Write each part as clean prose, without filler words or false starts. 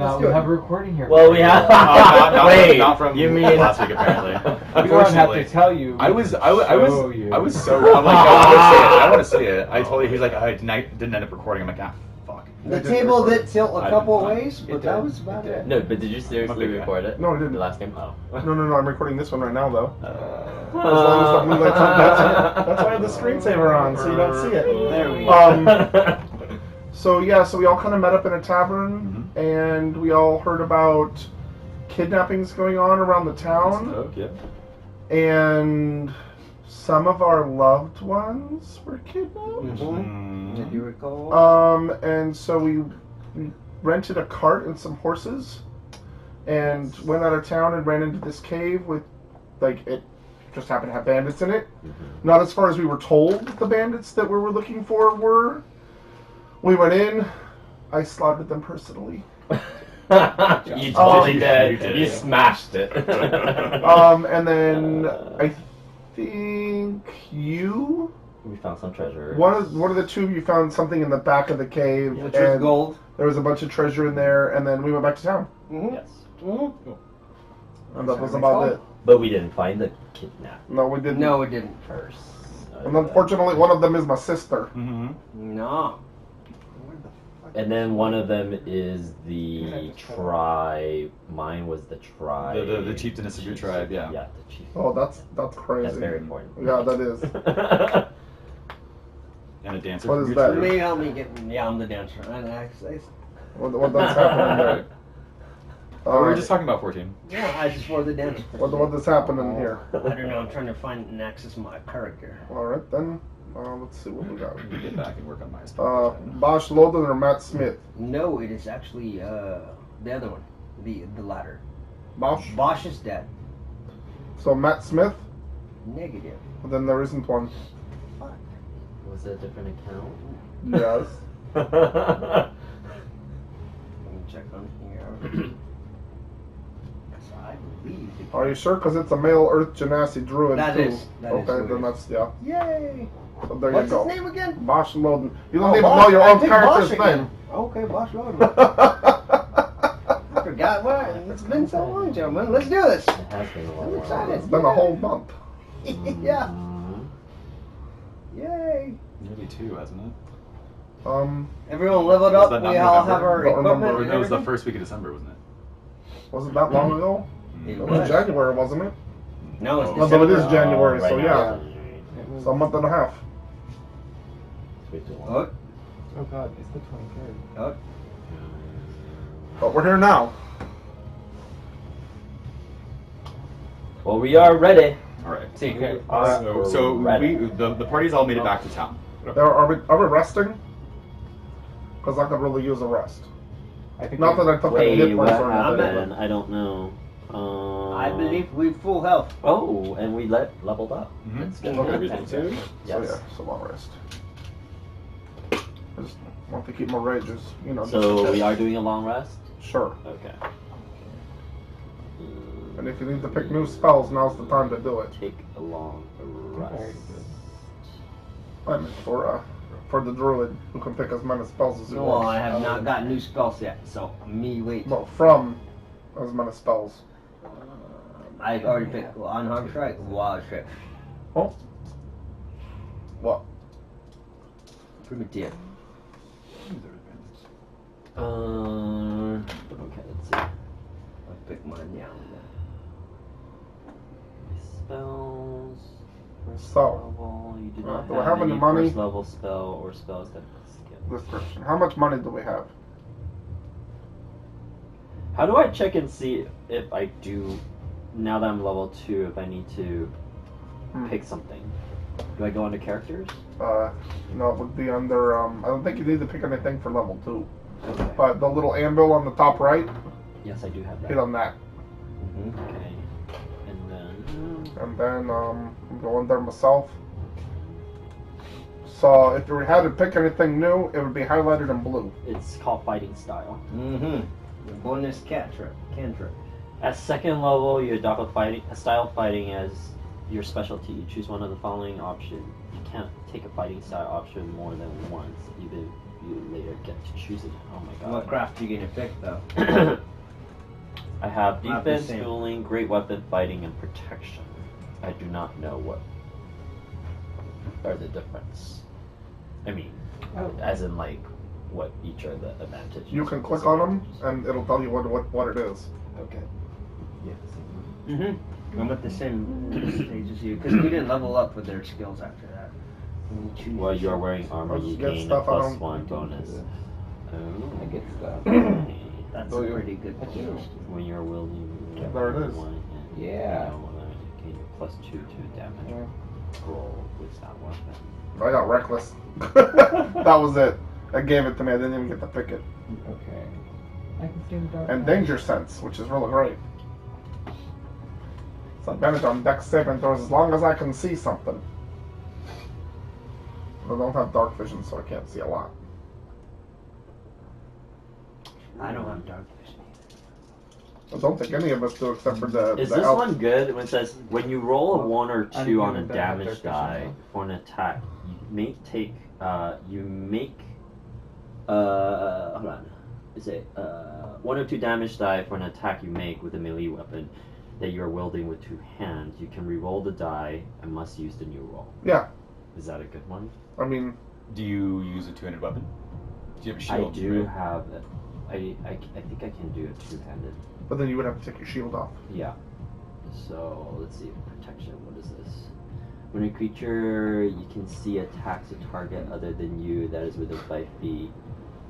we have a recording here. Well, we have. Wait, not from you mean last week apparently. We don't have to tell you. I was so. I'm like, I want to see it. I told you he's like, I didn't end up recording. I'm like, ah, fuck. The table did tilt a couple of ways, but that was about it. No, but did you seriously record it? No, I didn't. The last game? Oh. No, I'm recording this one right now, though. As long as the blue light's on, that's why I have the screensaver on, so you don't see it. There we go. So we all kind of met up in a tavern, and we all heard about kidnappings going on around the town. Okay. And some of our loved ones were kidnapped. Did you recall? And so we rented a cart and some horses, and went out of town and ran into this cave with, like, it just happened to have bandits in it. Not as far as we were told the bandits that we were looking for were. We went in. I slaughtered them personally. You totally did. You smashed it. And then I think you. We found some treasure. One of the two of you found something in the back of the cave, Which was gold. There was a bunch of treasure in there, and then we went back to town. Yes. And that was about it. But we didn't find the kidnap. No, we didn't. No, it didn't. First. And unfortunately, one of them is my sister. No. And then one of them is the tribe. Mine was the tribe. The chieftainess of your tribe, yeah. Yeah, the chief. Oh, that's crazy. That's very important. Yeah, that is. And a dancer. What from is your that? troop. Me, help me get. Yeah, I'm the dancer. What that's happening there? We were just talking about 14. Yeah, I just wore the dancer. What is happening here? I don't know. I'm trying to find and access my character. All right then. Let's see what we got. We get back and work on my story. Bosch Loden or Matt Smith? No, it is actually the other one, the latter. Bosch. Bosch is dead. So Matt Smith? Negative. Then there isn't one. Fuck. Was it a different account? Yes. Let me check on here. 'Cause I believe. Are you sure? Because it's a male Earth Genasi Druid That too. is who Okay, it then is. that's yeah. Yay! So there What's you go. his name again? Bosch Loden. You don't Oh, even Bosch. know your I own picked character's Bosch again. name. Okay, Bosch Loden. I forgot what. It's been so long, gentlemen. Let's do this. It has been a I'm while. excited. It's been a whole month. Yeah. Yay. Nearly 2, hasn't it? Everyone leveled Was up. that We not all November? have our Don't remember. equipment. Or and no, it was the everything? first week of December, wasn't it? Wasn't that long ago? It It was was. January, wasn't it? No, it's No, but it is December. January, Oh, so right yeah. now. So a month and a half. Wait too long. Oh, Oh god, it's the 23rd. oh. But we're here now. Well, we are ready. All right. Secret. So the party's all made it back to town. Are we resting? Because I could really use a rest. I think Not that I took any Wait, hit what points or anything. happened? I don't know. I believe we full health. Oh, and we leveled up. Mhm. That's good. Okay. Everything too. Yes. So yeah, so long rest. I just want to keep my rages, you know. So just we are doing a long rest? Sure. Okay. And if you need to pick new spells, now's the time to do it. Take a long rest. I mean, for the druid who can pick as many spells as he Well, wants. I have not got new spells yet, so me wait. No, from as many spells. I've already picked Unharmed Strike, Wild Strike, Oh. What? Primitive. Okay, let's see. I picked mine now. Spells. First So, level. You do do not I have have any money? first level spell or spells that skip. Description. How much money do we have? How do I check and see if I do, now that I'm level 2, if I need to pick something? Do I go under characters? No, it would be under, I don't think you need to pick anything for level 2. Okay. But the little anvil on the top right, Yes, I do have hit that. on that. Okay. And then... And then, I'm going there myself. So, if you had to pick anything new, it would be highlighted in blue. It's called Fighting Style. Mm-hmm. The bonus cantrip. At second level, you adopt a style of fighting as your specialty. You choose one of the following options. You can't take a fighting style option more than once, even You later get to choose it. Oh my god. What craft are you gonna pick though? I have Not the defense, same. dueling, great weapon, fighting, and protection. I do not know what are the difference. I mean, Oh. as in like what each are the advantages. You can and click on them, disadvantages. and it'll tell you what it is. Okay. Yes. Mm-hmm. I'm at the same stage as you, because we didn't level up with their skills after that. We choose- While you are wearing armor, I'll you get gain a stuff I plus don't- one bonus. I get stuff. Okay. That's Oh, a you- pretty good That's bonus. yours. When you're wielding There it is. one and Yeah. you gain a plus 2 to damage Yeah. roll with that weapon. I got reckless. That was it. I gave it to me. I didn't even get to pick it. Okay. I can see the dark. And danger sense, which is really great. It's advantage on dex saving throws as long as I can see something. I don't have dark vision, so I can't see a lot. I don't have dark vision. I don't think any of us do, except for the. Is the this elf. one good? When it says when you roll a 1 or I 2 didn't on a even have damage dark vision, die though. for an attack, hold on. Is it 1 or 2 damage die for an attack you make with a melee weapon that you are wielding with 2 hands? You can re-roll the die and must use the new roll. Yeah, Is that a good one? I mean, Do you use a two-handed weapon? Do you have a I shield? do right? have. I think I can do it 2-handed. but then you would have to take your shield off. Yeah. So let's see, protection. What is this? When a creature you can see attacks a target other than you that is within 5 feet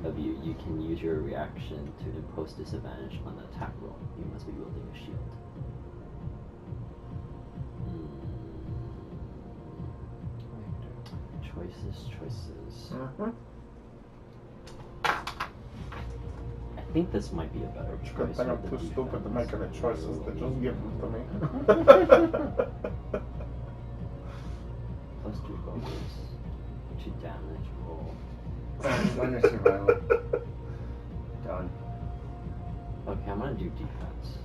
of you, you can use your reaction to impose disadvantage on the attack roll. You must be wielding a shield. Choices. I think this might be a better choice. Good thing I'm with too the stupid to make defense. any choices. They just give them to me. Plus 2 bonus to damage roll. Minor survival. Done. Okay, I'm gonna do defense.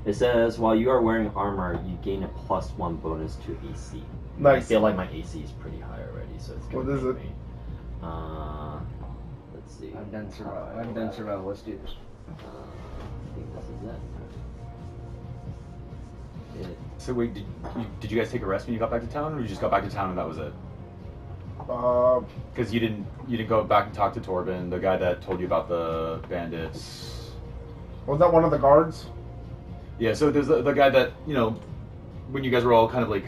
It says while you are wearing armor, you gain a plus 1 bonus to AC. I Nice. feel like my AC is pretty high already, so it's good. What is it? Let's see. I've done survival. I've done survival. Let's do this. I think this is it. So wait, did you guys take a rest when you got back to town, or you just got back to town and that was it? Because you didn't go back and talk to Torben, the guy that told you about the bandits. Was that one of the guards? Yeah, so there's the guy that, you know, when you guys were all kind of like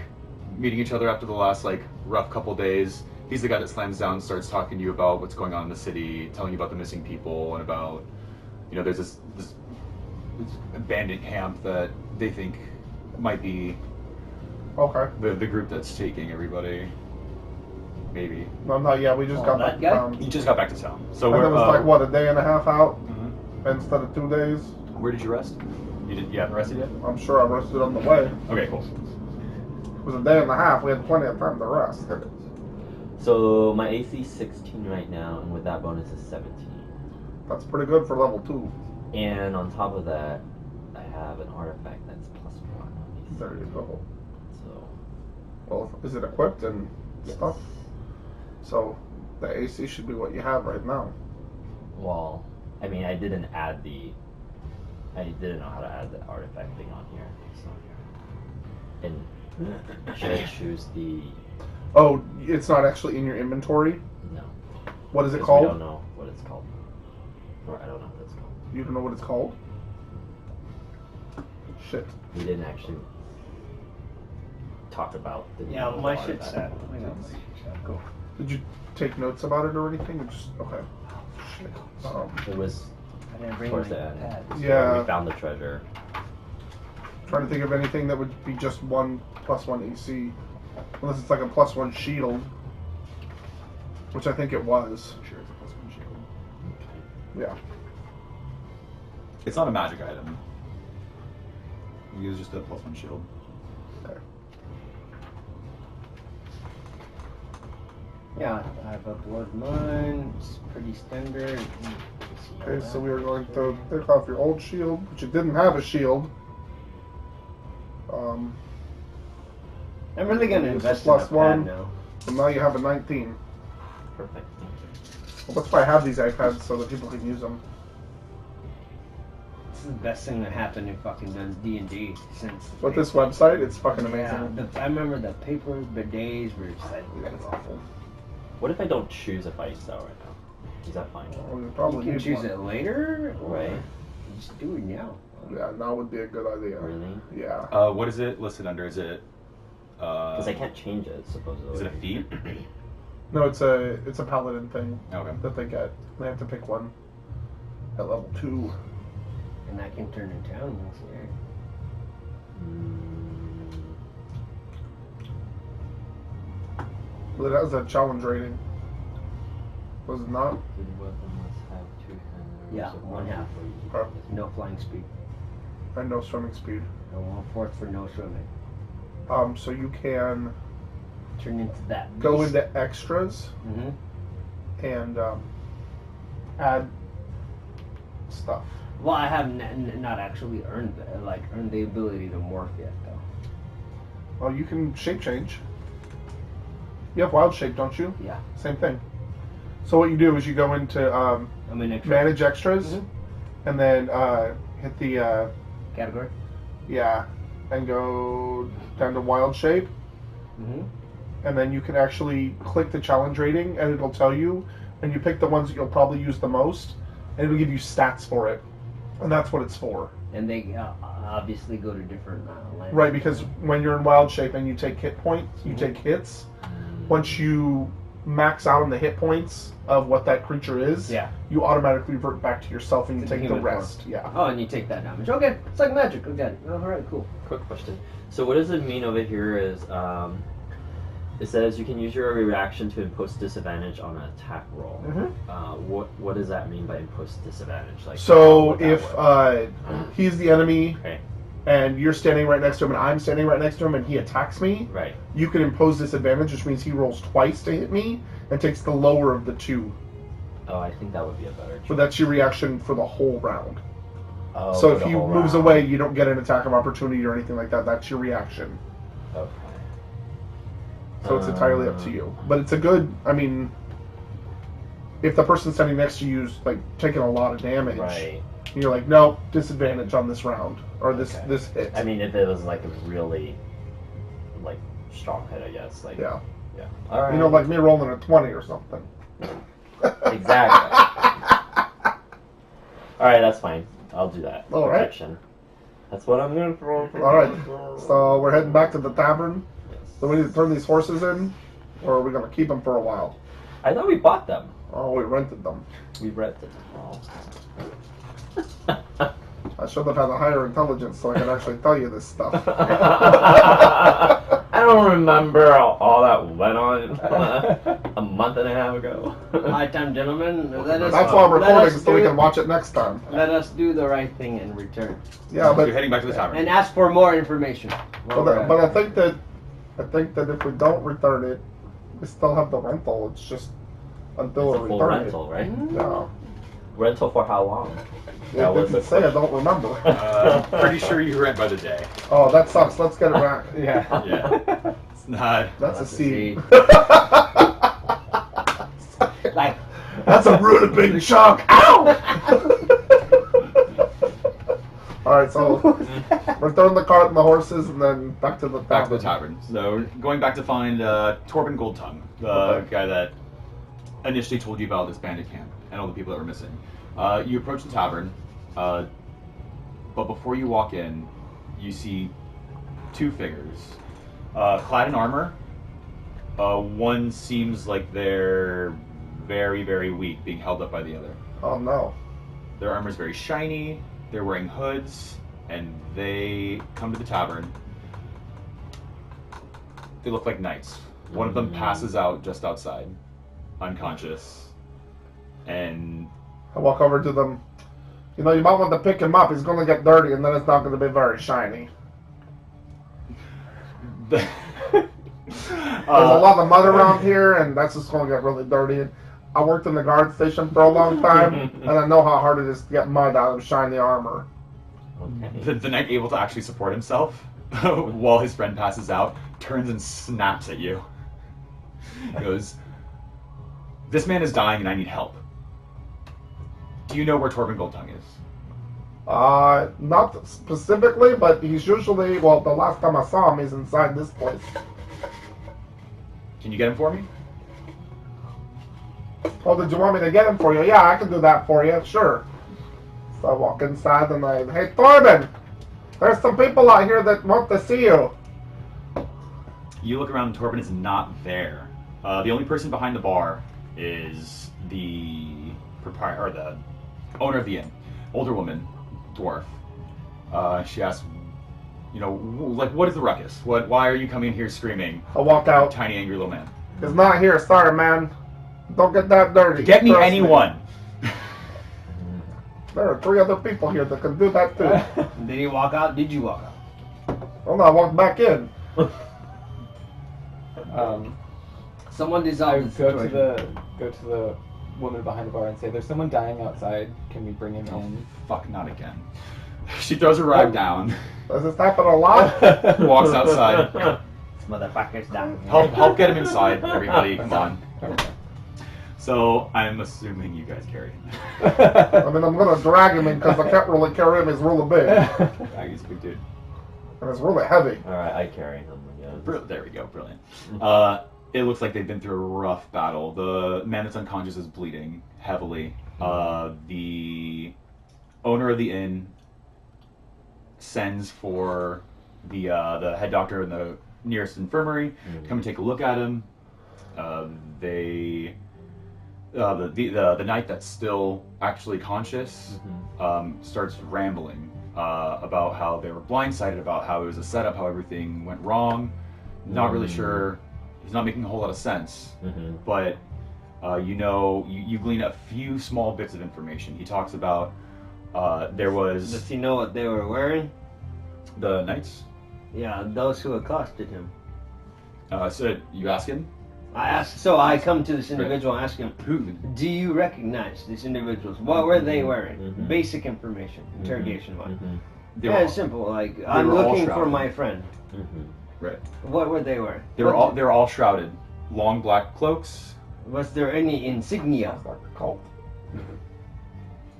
meeting each other after the last like rough couple days, he's the guy that slams down and starts talking to you about what's going on in the city, telling you about the missing people and about, you know, there's this bandit camp that they think might be Okay. the group that's taking everybody. Maybe. No, not yet. We just Oh, got that back guy? to town. You just got back to town. So And where, it was like, what, a day and a half out Mhm. instead of 2 days? Where did you rest? You haven't rested yet? I'm sure I rested on the way. Okay, cool. It was a day and a half. We had plenty of time to rest. So my AC is 16 right now, and with that bonus is 17. That's pretty good for level 2. And on top of that, I have an artifact that's plus 1 on AC. There you go. So Well, is it equipped and yes. stuff? So the AC should be what you have right now. Well, I mean, I didn't know how to add the artifact thing on here. So, and should I choose the Oh, it's not actually in your inventory? no? What is it Because called? We don't know what it's called. Or I don't know what it's called. You don't know what it's called? Shit. We didn't actually talk about the Yeah, name of my the shit's set. artifact. I know my shit's set. Go. Did you take notes about it or anything? Or just okay. Shit. It was I didn't bring towards my the end. pad. Yeah. We found the treasure. Trying to think of anything that would be just 1 plus 1 AC. Unless it's like a plus 1 shield. Which I think it was. I'm sure it's a plus 1 shield. Yeah. It's not a magic item. You use just a plus 1 shield. Okay. Yeah, I've uploaded mine. It's pretty standard. Okay, so we are going to take off your old shield, but you didn't have a shield. I'm really gonna This is invest plus in a pad 1. now. So now you have a 19. Perfect. Well, that's why I have these iPads so that people can use them. This is the best thing that happened in fucking D&D since. With this website, it's fucking amazing. Yeah, I remember the paper bidets were just like. That's awful. What if I don't choose a fight style right now? Is that fine? Well, you You probably can need choose one. it later, or Right. just do it now. Yeah, now would be a good idea. Really? Yeah. What is it listed under? Is it? Because I can't change it, supposedly. Is it a feat? No, it's a paladin thing Okay. that they get. They have to pick one at level 2. And that can turn into animals, yeah. But it has a challenge rating. Was it not? The weapon must have 2 handles. Yeah, of 1/2. Okay. No flying speed. And no swimming speed. And 1/4 for no swimming. So you can Turn into that. go into extras Mm-hmm. and add stuff. Well, I have not actually earned the ability to morph yet, though. Well, you can shape change. You have wild shape, don't you? Yeah. Same thing. So what you do is you go into I'm in extra manage extras, Mhm. and then hit the category. and go down to wild shape, Mm-hmm. and then you can actually click the challenge rating, and it'll tell you, and you pick the ones that you'll probably use the most, and it'll give you stats for it, and that's what it's for. And they obviously go to different lands. Right, because when you're in wild shape and you take hit points, you Mhm. take hits. Once you max out on the hit points of what that creature is, Yeah. you automatically revert back to yourself and you To the take the human form. rest. Yeah. Oh, and you take that damage. Okay, it's like magic. Okay, all right, cool. Quick question. So what does it mean over here is, it says you can use your reaction to impose disadvantage on an attack roll. Mhm. What does that mean by impose disadvantage? Like, how So would that if work? he's the enemy Okay. and you're standing right next to him and I'm standing right next to him and he attacks me, Right. you can impose disadvantage, which means he rolls twice to hit me and takes the lower of the 2. Oh, I think that would be a better choice. But that's your reaction for the whole round. Oh, So for if the he whole moves round. away, you don't get an attack of opportunity or anything like that. That's your reaction. Okay. So it's entirely up to you. But it's a good, I mean, if the person standing next to you's like taking a lot of damage, Right. you're like, no, disadvantage on this round or this Okay. this hit. I mean, if it was like a really, like, strong hit, I guess. Like. Yeah. Yeah. All right. You know, like me rolling a 20 or something. Exactly. All right, that's fine. I'll do that. All right. Protection. That's what I'm going for. All right. So we're heading back to the tavern. Yes. So we need to turn these horses in, or are we gonna keep them for a while? I thought we bought them. Oh, we rented them. We rented them. I should have had a higher intelligence so I could actually tell you this stuff. I don't remember all that went on a month and a half ago. Hi, time, gentlemen. Let us, That's why I'm let recording, us so we do- can watch it next time. Let us do the right thing and return. Yeah, but You're heading back to the tavern. And ask for more information. but I think that if we don't return it, we still have the rental. It's just until It's a we full return rental, right? it. Yeah. Rental for how long? It That was didn't the say. I question. don't remember. Pretty sure you rent by the day. Oh, that sucks. Let's get it back. Yeah. Yeah. It's not. That's a That's a C. C. Like, That's a really big chunk. Ow! All right, so return the cart and the horses, and then back to the tavern. Back to the tavern. So going back to find Torben Goldtongue, the Okay. guy that initially told you about this bandit camp and all the people that were missing. You approach the tavern, but before you walk in, you see 2 figures, clad in armor. One seems like they're very, very weak, being held up by the other. Oh no. Their armor is very shiny. They're wearing hoods, and they come to the tavern. They look like knights. One of them passes out just outside, unconscious, and I walk over to them. You know, you might want to pick him up. He's going to get dirty, and then it's not going to be very shiny. there's There's a lot of mud around here, and that's just going to get really dirty. I worked in the guard station for a long time, and I know how hard it is to get mud out of shiny armor. Okay. the knight, able to actually support himself while his friend passes out, turns and snaps at you. He goes, This man is dying and I need help. Do you know where Torben Goldtongue is? Not specifically, but he's usually, well, the last time I saw him, he's inside this place. Can you get him for me? Oh, did you want me to get him for you? Yeah, I can do that for you, sure. So I walk inside and I, hey, Torben! There's some people out here that want to see you. You look around and Torben is not there. The only person behind the bar is the proprietor, or the owner of the inn. Older woman, dwarf. She asks, you know, like, what is the ruckus? Why are you coming here screaming? I walk out. Tiny, angry little man. He's not here, sorry, man. Don't get that dirty. Get me Trust anyone. There are 3 other people here that can do that too. Did he walk out? Did you walk out? Well, no, I walked back in. Someone I dissolved the go to situation. the woman behind the bar and say, "There's someone dying outside. Can we bring him Oh, in?" fuck, not again. She throws her rag down, Does this happen a lot? walks outside. This motherfucker's dying. Help get him inside, everybody. Come on. Okay. So I'm assuming you guys carry him. I mean, I'm gonna drag him in because I can't really carry him. He's really big. He's a big dude. And it's really heavy. Alright, I carry him again. There we go, brilliant. It looks like they've been through a rough battle. The man that's unconscious is bleeding heavily. The owner of the inn sends for the head doctor in the nearest infirmary to come and take a look at him. The knight that's still actually conscious starts rambling about how they were blindsided, about how it was a setup, how everything went wrong. Not really sure. He's not making a whole lot of sense, but you glean a few small bits of information. He talks about there was Does he know what they were wearing? the knights. Yeah, those who accosted him. So you ask him, I asked. So I come to this individual and ask him, who? "Do you recognize these individuals? What were they wearing?" Basic information, interrogation mark. They Yeah, were it's simple. Like I'm were all looking for shrouded. my friend. right. What were they wearing? They were all shrouded, long black cloaks. Was there any insignia? Sounds like a cult.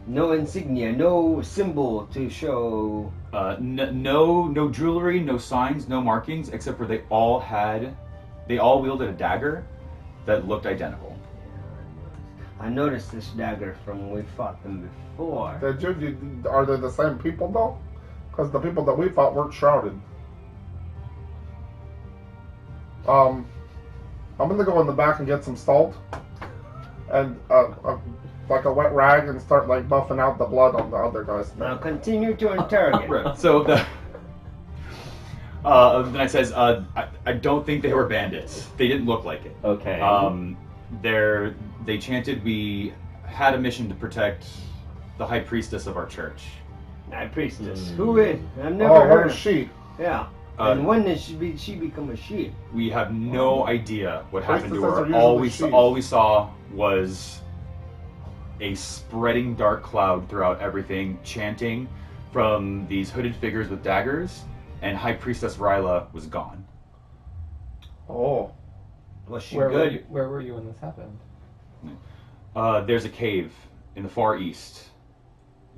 No insignia, no symbol to show. No jewelry, no signs, no markings, except for they all wielded a dagger that looked identical. I noticed this dagger from when we fought them before. Are they the same people though? Because the people that we fought weren't shrouded. I'm gonna go in the back and get some salt and like a wet rag and start like buffing out the blood on the other guys. Now continue to interrogate. Right. So the knight says, I don't think they were bandits. They didn't look like it. Okay. They chanted, we had a mission to protect the high priestess of our church. High priestess. Who is? I've never Oh, heard where of is she? Yeah. And when did she become a she? We have no idea what happened to Priestesses her. are usually sheep. All we saw was a spreading dark cloud throughout everything, chanting from these hooded figures with daggers, and High Priestess Ryla was gone. Oh, Was she Where good? were you when this happened? There's a cave in the far east,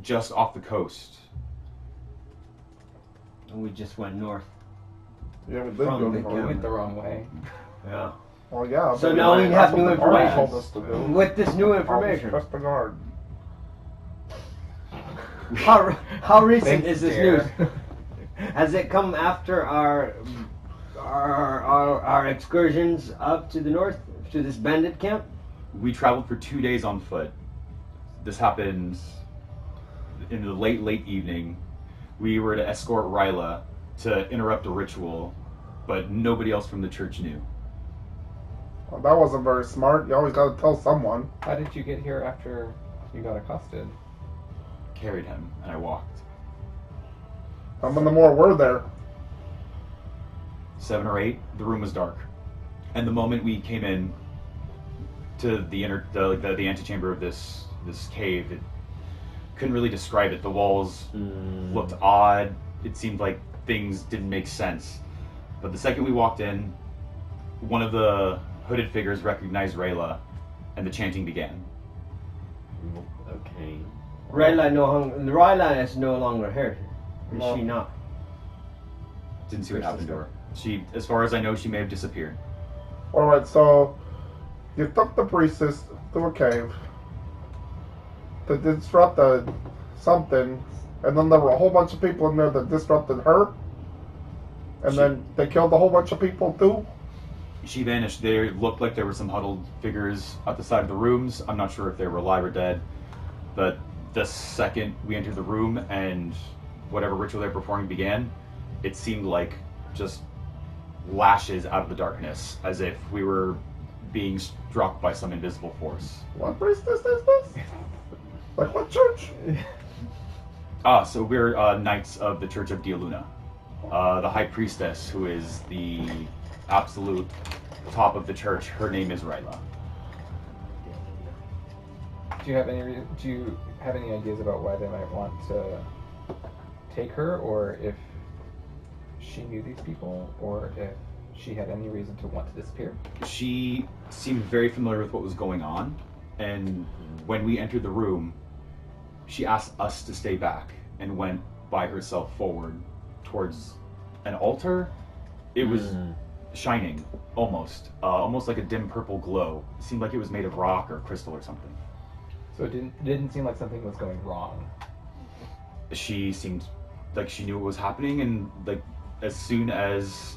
just off the coast. And we just went north. yeah, we did From go the to We Norway. went the wrong way. Yeah. Well, yeah. So but now we that's have what new the party information. told us to do. With this new Always information, trust the guard. how recent Thanks, is this dear. news? Has it come after our excursions up to the north to this bandit camp? We traveled for 2 days on foot. This happened in the late evening. We were to escort Ryla to interrupt a ritual, but nobody else from the church knew. Well, that wasn't very smart. You always got to tell someone. How did you get here after you got accosted? Carried him, and I walked. How many more were there? 7 or 8. The room was dark, and the moment we came in to the antechamber of this cave, it couldn't really describe it. The walls looked odd. It seemed like things didn't make sense. But the second we walked in, one of the hooded figures recognized Rayla and the chanting began. Okay. Ryla is no longer here. Is No. she not? Didn't see what happened to her. She, as far as I know, she may have disappeared. Alright, so you took the priestess to a cave to disrupt something, and then there were a whole bunch of people in there that disrupted her, and then they killed a whole bunch of people too. She vanished. There looked like there were some huddled figures at the side of the rooms. I'm not sure if they were alive or dead, but the second we entered the room and whatever ritual they were performing began, it seemed like just lashes out of the darkness, as if we were being struck by some invisible force. What priestess is this? Like what church? So we're Knights of the Church of Dialuna. The High Priestess, who is the absolute top of the church, her name is Ryla. Do you have any ideas about why they might want to take her, or if she knew these people, or if she had any reason to want to disappear? She seemed very familiar with what was going on, and when we entered the room, she asked us to stay back and went by herself forward towards an altar. It was shining, almost like a dim purple glow. It seemed like it was made of rock or crystal or something. So it didn't seem like something was going wrong. She seemed like she knew what was happening, and like as soon as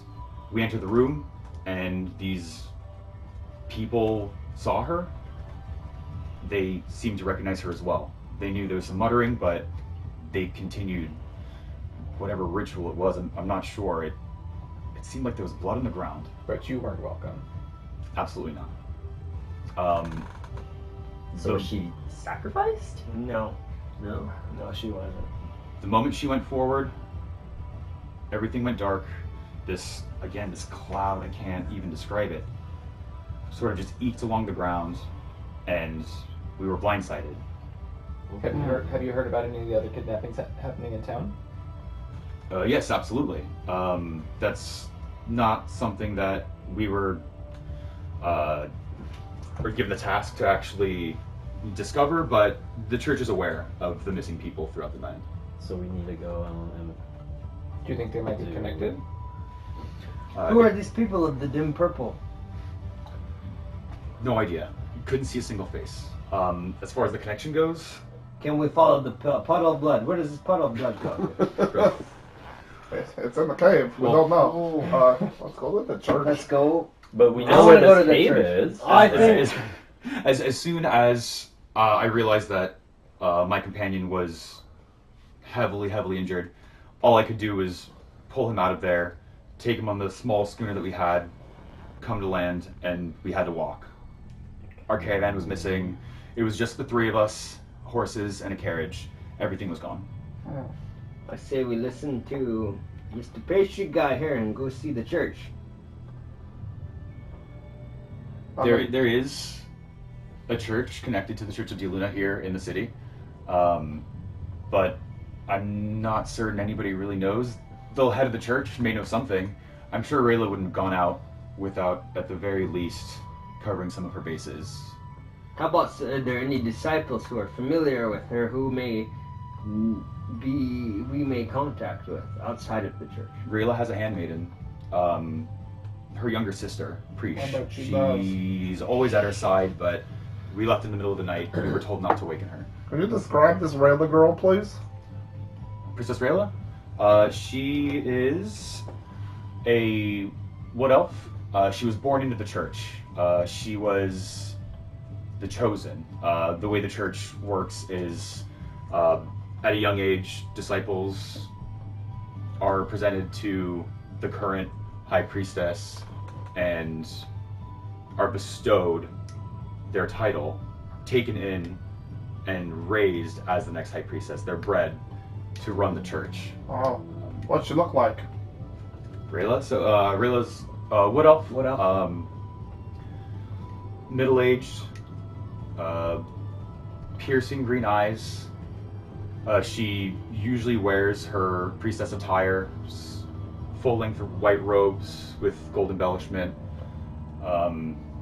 we entered the room and these people saw her, they seemed to recognize her as well. They knew there was some muttering, but they continued whatever ritual it was. I'm not sure. It seemed like there was blood on the ground. But you weren't welcome. Absolutely not. So was she sacrificed? No, No. no, she wasn't. The moment she went forward, everything went dark. This cloud, I can't even describe it, sort of just eked along the ground, and we were blindsided. Have you heard about any of the other kidnappings happening in town? Yes, absolutely. That's not something that we were given the task to actually discover, but the church is aware of the missing people throughout the land. So we need to go and Do you think they might be connected? Who are these people of the dim purple? No idea. Couldn't see a single face. As far as the connection goes, Can we follow the puddle of blood? Where does this puddle of blood go? It's in the cave. We don't know. Let's go with the church. Let's go. But we I know wanna where go to the the cave church. is. I think- as soon as I realized that my companion was heavily injured, all I could do was pull him out of there, take him on the small schooner that we had, come to land, and we had to walk. Our caravan was missing. It was just the three of us, horses, and a carriage. Everything was gone. I say we listen to Mr. Pastry Guy here and go see the church. There is a church connected to the Church of Dialuna here in the city, but I'm not certain anybody really knows. The head of the church may know something. I'm sure Rayla wouldn't have gone out without, at the very least, covering some of her bases. How about are there any disciples who are familiar with her who we may contact with outside of the church? Rayla has a handmaiden, her younger sister, Preesh. I bet she does. She's always at her side, but we left in the middle of the night. We were told not to waken her. Can you describe this Rayla girl, please? Princess Rayla? She is a wood elf. She was born into the church. She was the chosen. The way the church works is, at a young age, disciples are presented to the current high priestess and are bestowed their title, taken in, and raised as the next high priestess. They're bred to run the church. Oh, what's she look like? Rayla? So, Rayla's wood elf. Wood elf. Middle-aged, piercing green eyes. She usually wears her priestess attire, full-length white robes with gold embellishment.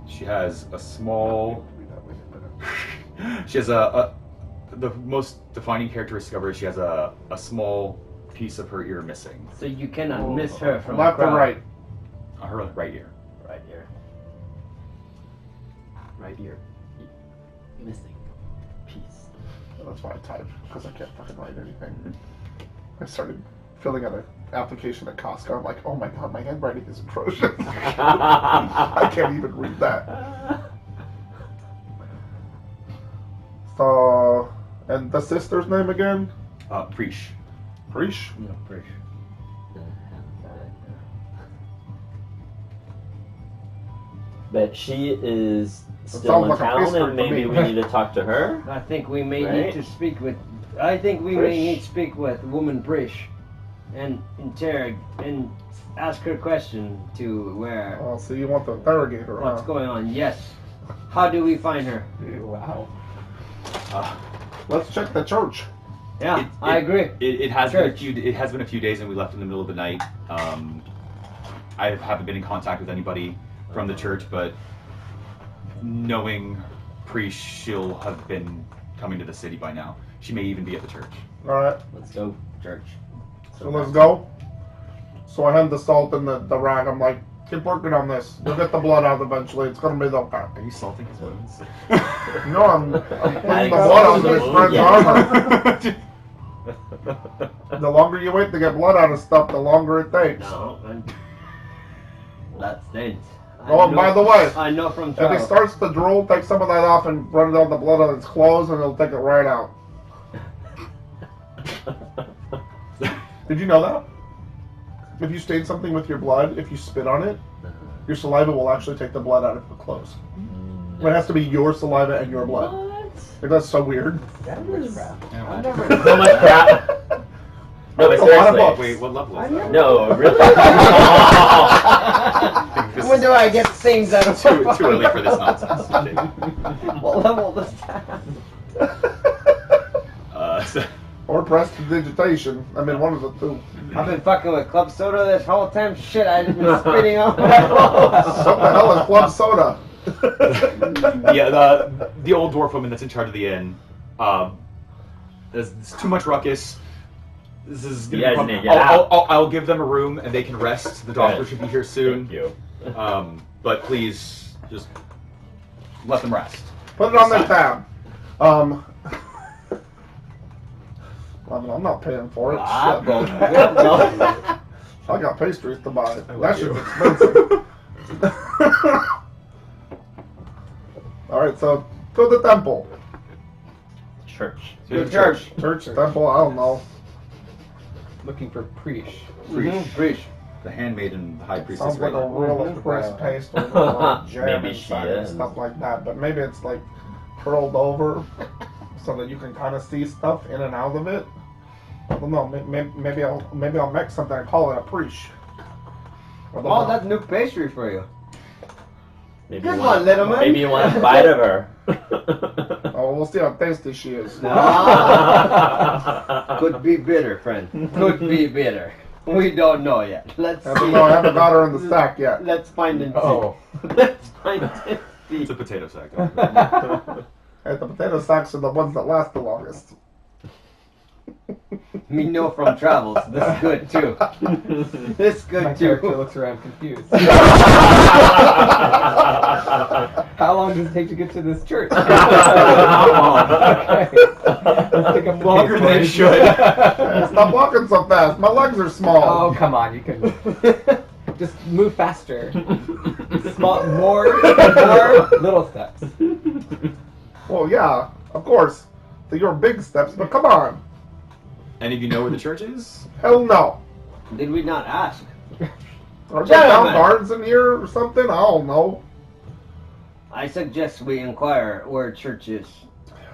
She has a small She has the most defining characteristic of her is she has a small piece of her ear missing. So you cannot miss her from Left the or crowd. right? Her right ear. Right here. Right here. Missing piece. That's why I typed, because I can't fucking write anything. I started filling out an application at Costco. I'm like, oh my god, my handwriting is atrocious. I can't even read that. So, and the sister's name again? Preesh. Preesh? No, pretty sure. But she is sounds still in like a town, pastry and for maybe me. we need to talk to her. I think we may Right? need to speak with. I think we may Prish. need to speak with woman Brish, and interrogate and ask her question to where Oh, so you want the interrogator, what's huh? going on. Yes. How do we find her? Wow. Let's check the church. Yeah, I agree. It has been Church. it has been a few days, and we left in the middle of the night. I haven't been in contact with anybody from the church, but knowing Preesh, she'll have been coming to the city by now. She may even be at the church. Alright, Let's go, church. so let's go. So I hand the salt and the rag. I'm like, keep working on this. You'll get the blood out eventually. It's gonna be okay. Are you salting his wounds? No, I'm putting Adding the blood on salt to his the friend's wound, yeah. armor. The longer you wait to get blood out of stuff, the longer it takes. No, that stinks. Oh, and by the way, I know from if travel. he starts to drool, take some of that off and run it on the blood on his clothes, and he'll take it right out. Did you know that? If you stain something with your blood, if you spit on it, your saliva will actually take the blood out of the clothes. It has to be your saliva and your blood. What? Like, that's so weird. That is Witchcraft. I've never so much crap. No, but That's a lot of seriously. books. Wait, what level is I that? No, really. This When is do I get things out of too early for this nonsense. What level does that? So, Or prestidigitation. I mean, one of the two. I've been fucking with club soda this whole time. Shit, I've been spitting out. What the hell is club soda? yeah, the old dwarf woman that's in charge of the inn. There's too much ruckus. This is You gonna guys be need to get I'll give them a room and they can rest. The doctor Good. should be here soon. Thank you. But please, just let them rest. Put it on their tab. I mean, I'm not paying for it. Ah, Shit. well, I got pastries to buy. love That you. shit's expensive. Alright, so to the temple. Church. Good church. Church, temple, I don't know. Looking for Preesh. Preach. The handmaiden high priestess. Sounds like a right? real Mhm. express pastry with like jam Maybe she inside and is. stuff like that. But maybe it's like curled over so that you can kind of see stuff in and out of it. I don't know. Maybe I'll make something and call it a preach. I don't Oh, know. that's new pastry for you. Maybe Good you one, want, little man. Maybe you want a bite of her. Oh, we'll see how tasty she is. Could be bitter, friend. Could be bitter. We don't know yet. Let's I see. don't know. I haven't got her in the sack yet. Let's find and see. Oh. Let's find and see. It's a potato sack. And the potato sacks are the ones that last the longest. Me know from travels. This is good too. This is My good character too. looks around confused. How long does it take to get to this church? Okay. Let's pick up the Longer pace, than it boys. should. Stop walking so fast. My legs are small. Oh, come on, you can just move faster. More little steps. Well, yeah, of course. So your big steps, but come on. Any of you know where the church is? Hell no. Did we not ask? Are there town Gentlemen. guards in here or something? I don't know. I suggest we inquire where church is.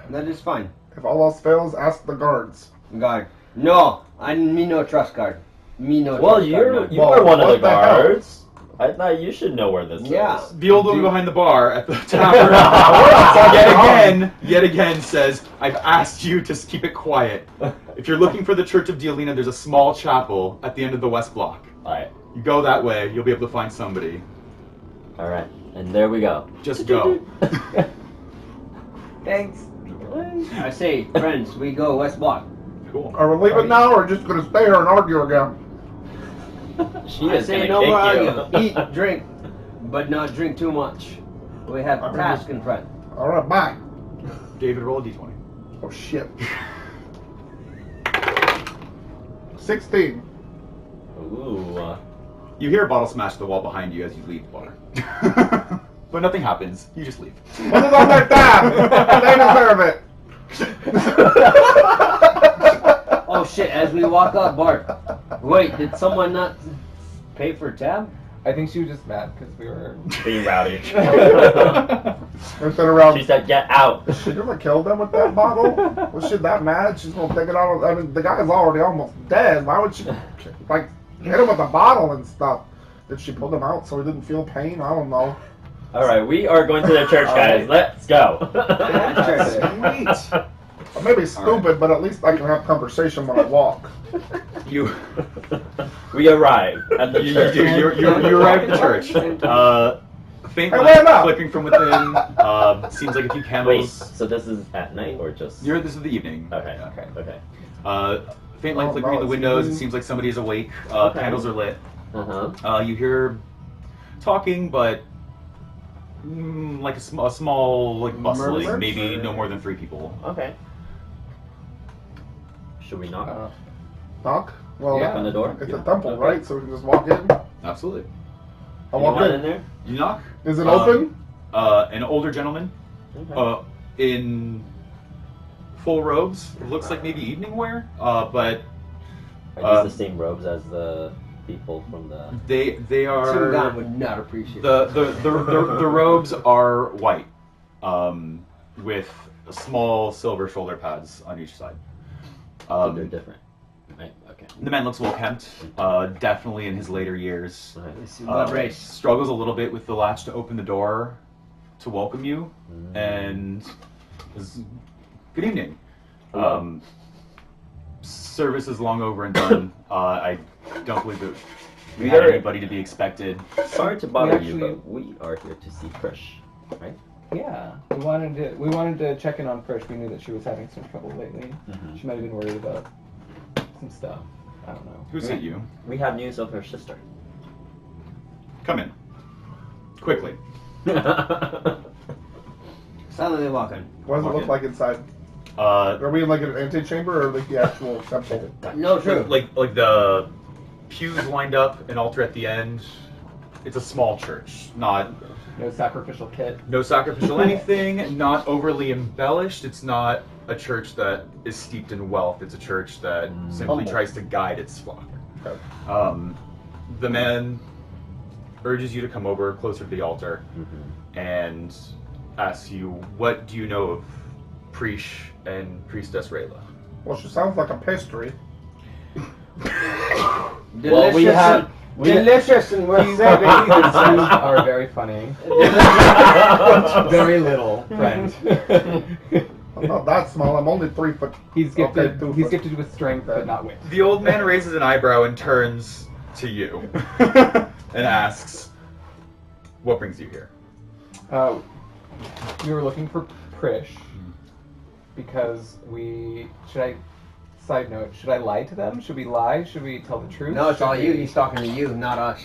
That is fine. If all else fails, ask the guards. Guard. No, me no trust guard. Me no Well, trust guard. you Well, are one of what the the hell? guards. I thought you should know where this Yeah. is. The old woman behind the bar at the tavern yet again says, I've asked you to keep it quiet. If you're looking for the Church of Dialina, there's a small chapel at the end of the west block. Alright. You go that way, you'll be able to find somebody. Alright. And there we go. Just go. Thanks. I say, friends, we go West Block. Cool. Are we leaving now, or just gonna stay here and argue again? She I is say gonna no more kick you. argue. Eat, drink, but not drink too much. We have a task in front. All right, bye. David, roll a d20. Oh shit. 16. Ooh. You hear a bottle smash the wall behind you as you leave the bar. But nothing happens. You just leave. What is on that tab? They deserve it. Oh shit, as we walk up, Bart. Wait, did someone not pay for a tab? I think she was just mad because we were. Being rowdy. Instead around. She said, "Get out." Should you ever kill them with that bottle? Was she that mad? She's gonna take it out. I mean, the guy's already almost dead. Why would she, like, hit him with a bottle and stuff? Did she pull them out so he didn't feel pain? I don't know. All right, we are going to the church, guys. Let's go. Sweet. I may be stupid, but at least I can have conversation when I walk. You We arrive at the you church. you arrive at the church. Faint Hey, light wait up! flickering from within. Seems like a few Wait, candles. so this is at night or just? This is the evening. Okay. Yeah. Okay. Faint light Oh, flickering in the no, it's windows. It evening. seems like somebody is awake. Okay. Candles are lit. Uh-huh. You hear talking, but like a small, like bustling. Murmurs? Maybe no more than 3 people. Okay. Should we knock? Knock? Well, Yeah. On the door? it's Yeah. a temple, Okay. right? So we can just walk in. Absolutely. I walk Anyone in. in there? You knock. Is it open? An older gentleman, Okay. in full robes. Looks like maybe evening wear. But Are these the same robes as the people from the? they Tungan are would not appreciate the robes are white, with small silver shoulder pads on each side. So they're different. Right. Okay. The man looks well kept, definitely in his later years. it. Blood race. Struggles a little bit with the latch to open the door to welcome you, and is, good evening. Hello. Service is long over and done. I don't believe that we We had are- anybody to be expected. Sorry to bother We you, actually- but we are here to see Krish, right? Yeah, we wanted to check in on Krish. We knew that she was having some trouble lately. Mhm. She might have been worried about some stuff. I don't know. Who sent you? We have news of her sister. Come in. Quickly. Silently walking. What does it walk look in. like inside? Uh, Are we in like an antechamber or like the actual temple? No, true. like the pews lined up, an altar at the end. It's a small church, not No sacrificial kit. no sacrificial anything, not overly embellished. It's not a church that is steeped in wealth. It's a church that simply Humble. tries to guide its flock. Okay. The man urges you to come over closer to the altar and asks you, "What do you know of Prish and Priestess Rayla?" Well, she sounds like a pastry. Well, we have. Delicious and worth These saving. are very funny. Very little, friend. I'm not that small. I'm only 3 foot. He's gifted. Okay, 2 he's foot. gifted with strength, but not wit. The old man raises an eyebrow and turns to you and asks, "What brings you here?" We were looking for Prish because we should I. Side note: should I lie to them? Should we lie? Should we tell the truth? No, it's Should all you. we- He's talking to you, not us.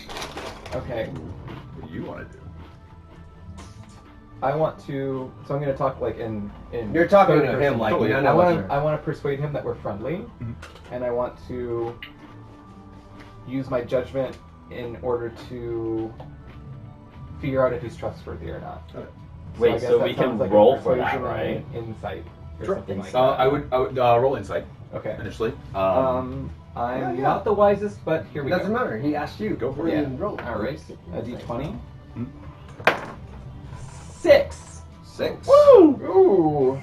Okay. What do you want to do? I want to. So I'm going to talk like in. You're talking third to person. him like Totally. none I of us want to. are. I want to persuade him that we're friendly, and I want to use my judgment in order to figure out if he's trustworthy or not. Wait, I guess so that we can sounds like a roll for that, persuasion right? and Insight or Sure. something like Insight. that. I would roll insight Okay. initially. I'm Yeah. not the wisest, but here we Doesn't go. matter. He asked you. Go for it. You Yeah. roll. All right. A D20. Hmm. 6. 6. Ooh.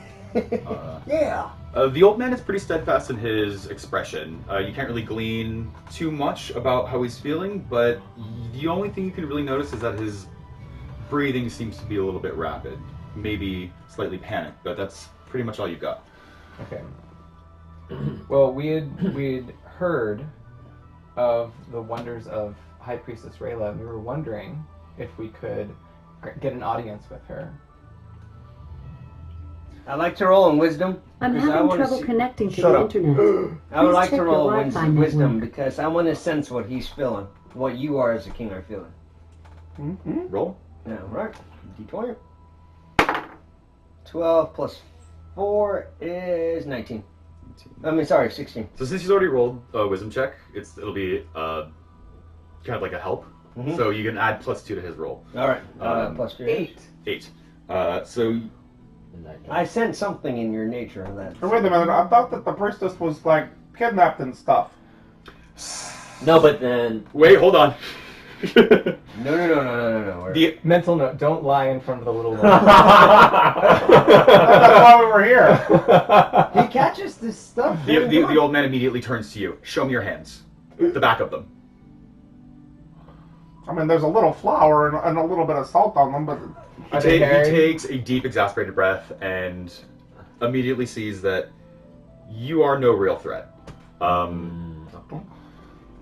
Yeah. The old man is pretty steadfast in his expression. You can't really glean too much about how he's feeling, but the only thing you can really notice is that his breathing seems to be a little bit rapid, maybe slightly panicked, but that's pretty much all you got. Okay. Well, we'd heard of the wonders of High Priestess Rayla, and we were wondering if we could get an audience with her. I like to roll in wisdom. I'm because I having wanna trouble see- connecting to Shut the up. internet. I would Please like check to your roll Wi-Fi wisdom network. because I want to sense what he's feeling, what you are as a king are feeling. Mm-hmm. Roll. Yeah, right. D20. 12 plus 4 is 19. I mean, sorry, 16. So since he's already rolled a wisdom check, it'll be kind of like a help. Mhm. So you can add +2 to his roll. All right. Plus +3. 8. 8. So In that case. I sense something in your nature on that. Wait a minute, I thought that the priestess was like kidnapped and stuff. No, but then wait, hold on. No. We're- The Mental note: don't lie in front of the little one. That's why we were here. He catches this stuff. the old man immediately turns to you. Show me your hands. The back of them. I mean, there's a little flour and a little bit of salt on them, but Are they He hairy? takes a deep, exasperated breath and immediately sees that you are no real threat.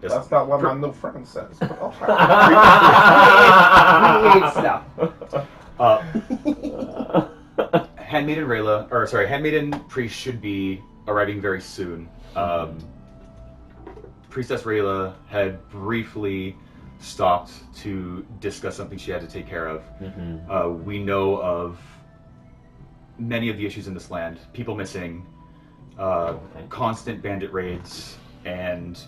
Yes. that's not what my new friend says. But okay. He eats stuff. Handmaiden Rayla, or sorry, Handmaiden Priest should be arriving very soon. Priestess Rayla had briefly stopped to discuss something she had to take care of. We know of many of the issues in this land: people missing, constant bandit raids, and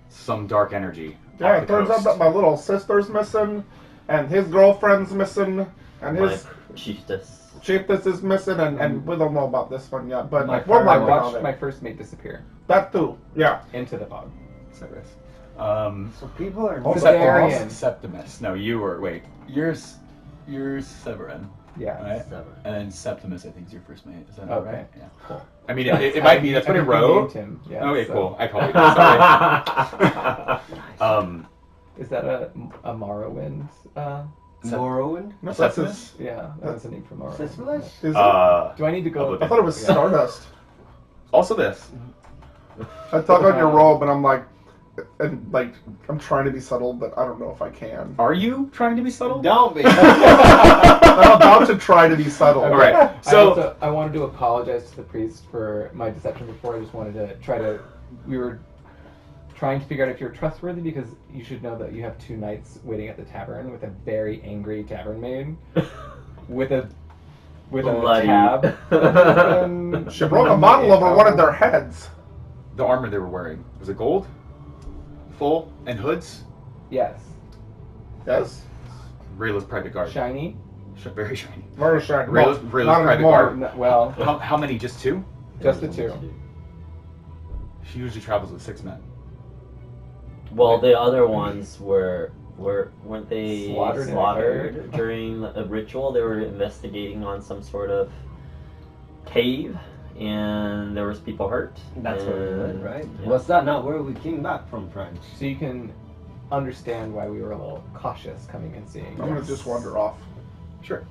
some dark energy. Yeah, off it the turns out coast. that my little sister's missing, and his girlfriend's missing, and my his chiefess. chiefess is missing, and we don't know about this one yet. But My we're friend- I working on watched it. my first mate disappear That too. Yeah. into the fog. Severus. So people are. Oh, Valerian. Septimus. No, you were. Wait. You're Severin, Yeah. right? Sever. And then Septimus, I think, is your first mate. Is that Okay. Yeah. Cool. I mean, it might be. That's what I it think we wrote. named him. Yeah, Okay, so- cool. I called you. Sorry. Is that a Morrowind? Morrowind? No, that's Septimus? his. Yeah, that was the name for Morrowind. Syphilis? Is it? Do I need to go? I thought it was Yeah. Stardust. Also, this. I talk on your roll, but I'm like, I'm trying to be subtle, but I don't know if I can. Are you trying to be subtle? Don't be. I'm about to try to be subtle. All right. So I wanted to apologize to the priest for my deception before. I just wanted to try to. We were trying to figure out if you're trustworthy, because you should know that you have 2 knights waiting at the tavern with a very angry tavern maid with a Bloody. tab. And She broke a bottle over one of their heads. the armor they were wearing, was it gold? Full and hoods? Yes, Yes. Rayla's private guard. shiny. Very shiny. Very shiny. Rayla's Not private anymore. guard. Well, How many? Just 2? just the 2. She usually travels with 6 men. Well, the other ones weren't they Slaughtered in a slaughtered during a ritual? They were investigating on some sort of cave, and there was people hurt. That's what we read, and- right? yeah. Was that not where we came back from, friends? So you can understand why we were a little cautious coming and seeing. I'm gonna just wander off. Sure.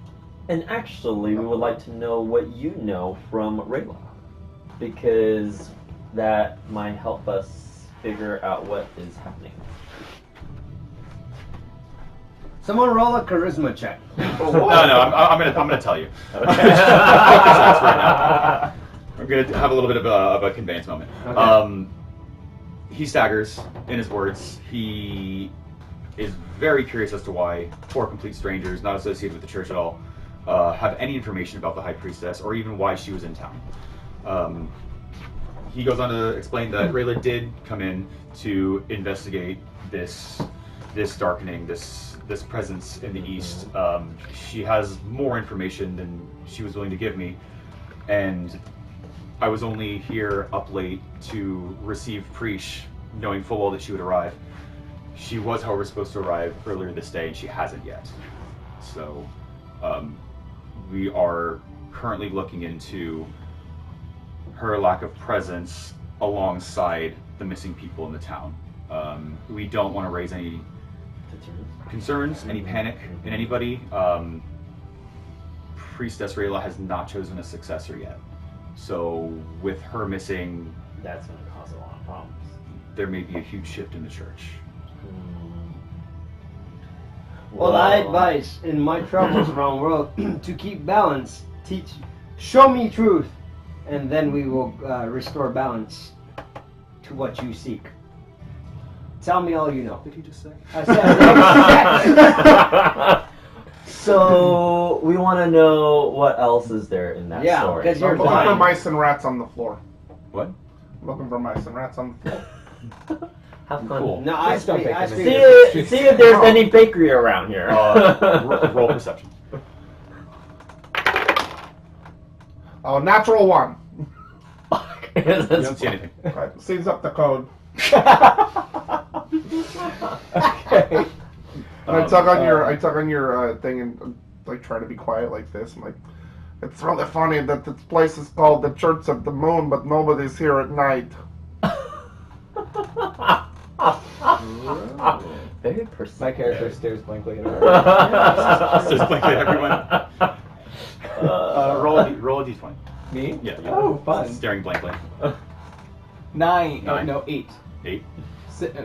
And actually, we would like to know what you know from Rayla, because that might help us figure out what is happening. Someone roll a charisma check. No, I'm gonna tell you. I'm gonna have a little bit of a conveyance moment. Okay. He staggers in his words. He is very curious as to why 4 complete strangers, not associated with the church at all, have any information about the High Priestess or even why she was in town. He goes on to explain that Rayla did come in to investigate this darkening, this presence in the east. She has more information than she was willing to give me, and I was only here up late to receive Preesh, knowing full well that she would arrive. She was, however, supposed to arrive earlier this day, and she hasn't yet. So, we are currently looking into her lack of presence alongside the missing people in the town. We don't want to raise any concerns, any panic in anybody. Priestess Rayla has not chosen a successor yet. So with her missing, That's going to cause a lot of problems. there may be a huge shift in the church. Well, I advise in my travels around the world to keep balance Show me truth, and then we will restore balance to what you seek. Tell me all you know. What did he just say? I said, So we want to know what else is there in that Yeah, story. 'cause you're I'm looking for blind. mice and rats on the floor. What? I'm looking for mice and rats on the floor. Have fun. Cool. No, I Please don't speak. take I them speak. See if there's any bakery around here. Roll perception. Oh, natural 1. You don't see anything. Okay, sees up the code. Okay. And I tug on your thing and like try to be quiet like this. I'm like, it's really funny that this place is called the Church of the Moon, but nobody's here at night. Very perceptive. My character stares blankly at her. Says blankly at everyone. Roll a d20. Me? Yeah. Oh, fun. Staring blankly. 9. Nine. No, 8. 8. 6.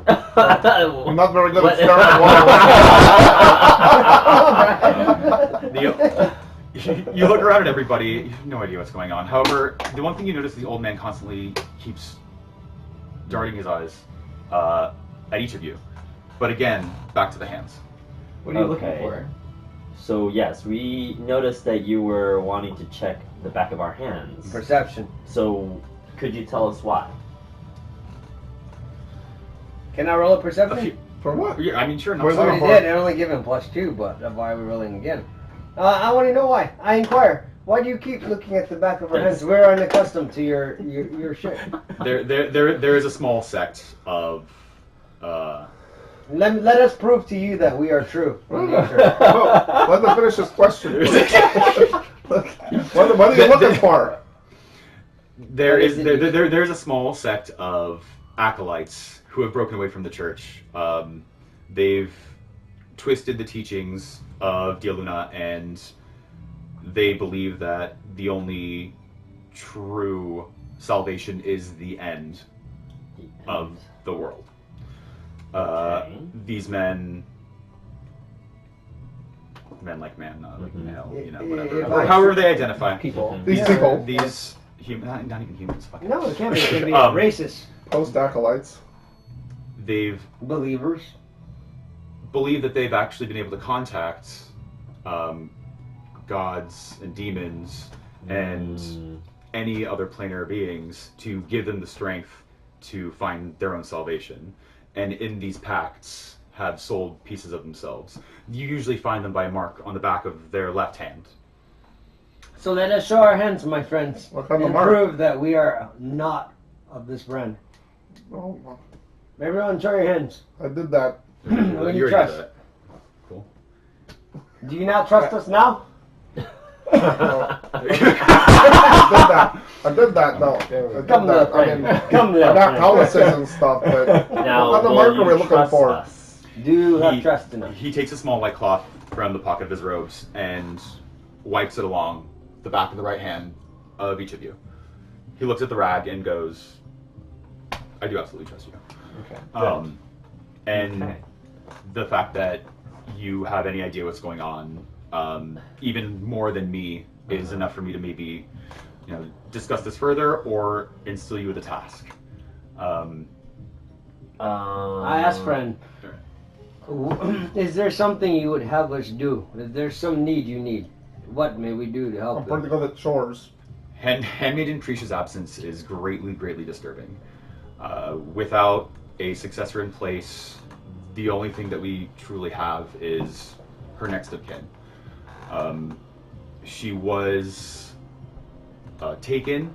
I'm not very good What? at staring at walls. You look around at everybody, you have no idea what's going on. However, the one thing you notice is the old man constantly keeps darting his eyes at each of you. But again, back to the hands. What are you looking Okay. for? So yes, we noticed that you were wanting to check the back of our hands. Perception. So could you tell us why? Can I roll a A perception? few, For what? yeah, I mean, sure, no. Where's I sorry. that? already did. I only give him +2, but why are we rolling again? I want to know why. I inquire. Why do you keep looking at the back of our Yes. hands? We're unaccustomed to your shit. There is a small sect of. Let us prove to you that we are true. in nature. Oh, let them finish this question. What are you looking for? There's a small sect of acolytes who have broken away from the church. They've twisted the teachings of Dia Luna, and they believe that the only true salvation is the end of the world. Okay. These men like man, not like male, whatever. If Or I- however they identify. People. These Yeah. people, These not even humans. Fuck. No, it can't be. It can be Um, racist. post-acolytes. They've Believers. believe that they've actually been able to contact gods and demons and any other planar beings to give them the strength to find their own salvation. And in these pacts have sold pieces of themselves. You usually find them by a mark on the back of their left hand. So let us show our hands, my friends, What kind of and mark? prove that we are not of this brand. Oh, well, Everyone, show your hands. I did that. Who do You you already trust? did that. Cool. Do you not trust us now? I did that though. I did Come that. there, I friend. mean, Come there, not friend. Calyces and stuff, but Now, what kind of will mark you are we looking trust for? us? Do you have trust in us? He takes a small white cloth from the pocket of his robes and wipes it along the back of the right hand of each of you. He looks at the rag and goes, I do absolutely trust you. Okay. And Okay. the fact that you have any idea what's going on, even more than me, is enough for me to maybe, discuss this further or instill you with a task. I asked friend, is there something you would have us do? Is there some need you need? What may we do to I'm help pretty you? good at chores. Handmaiden Krisha's absence is greatly, greatly disturbing. Without a successor in place, the only thing that we truly have is her next of kin. She was taken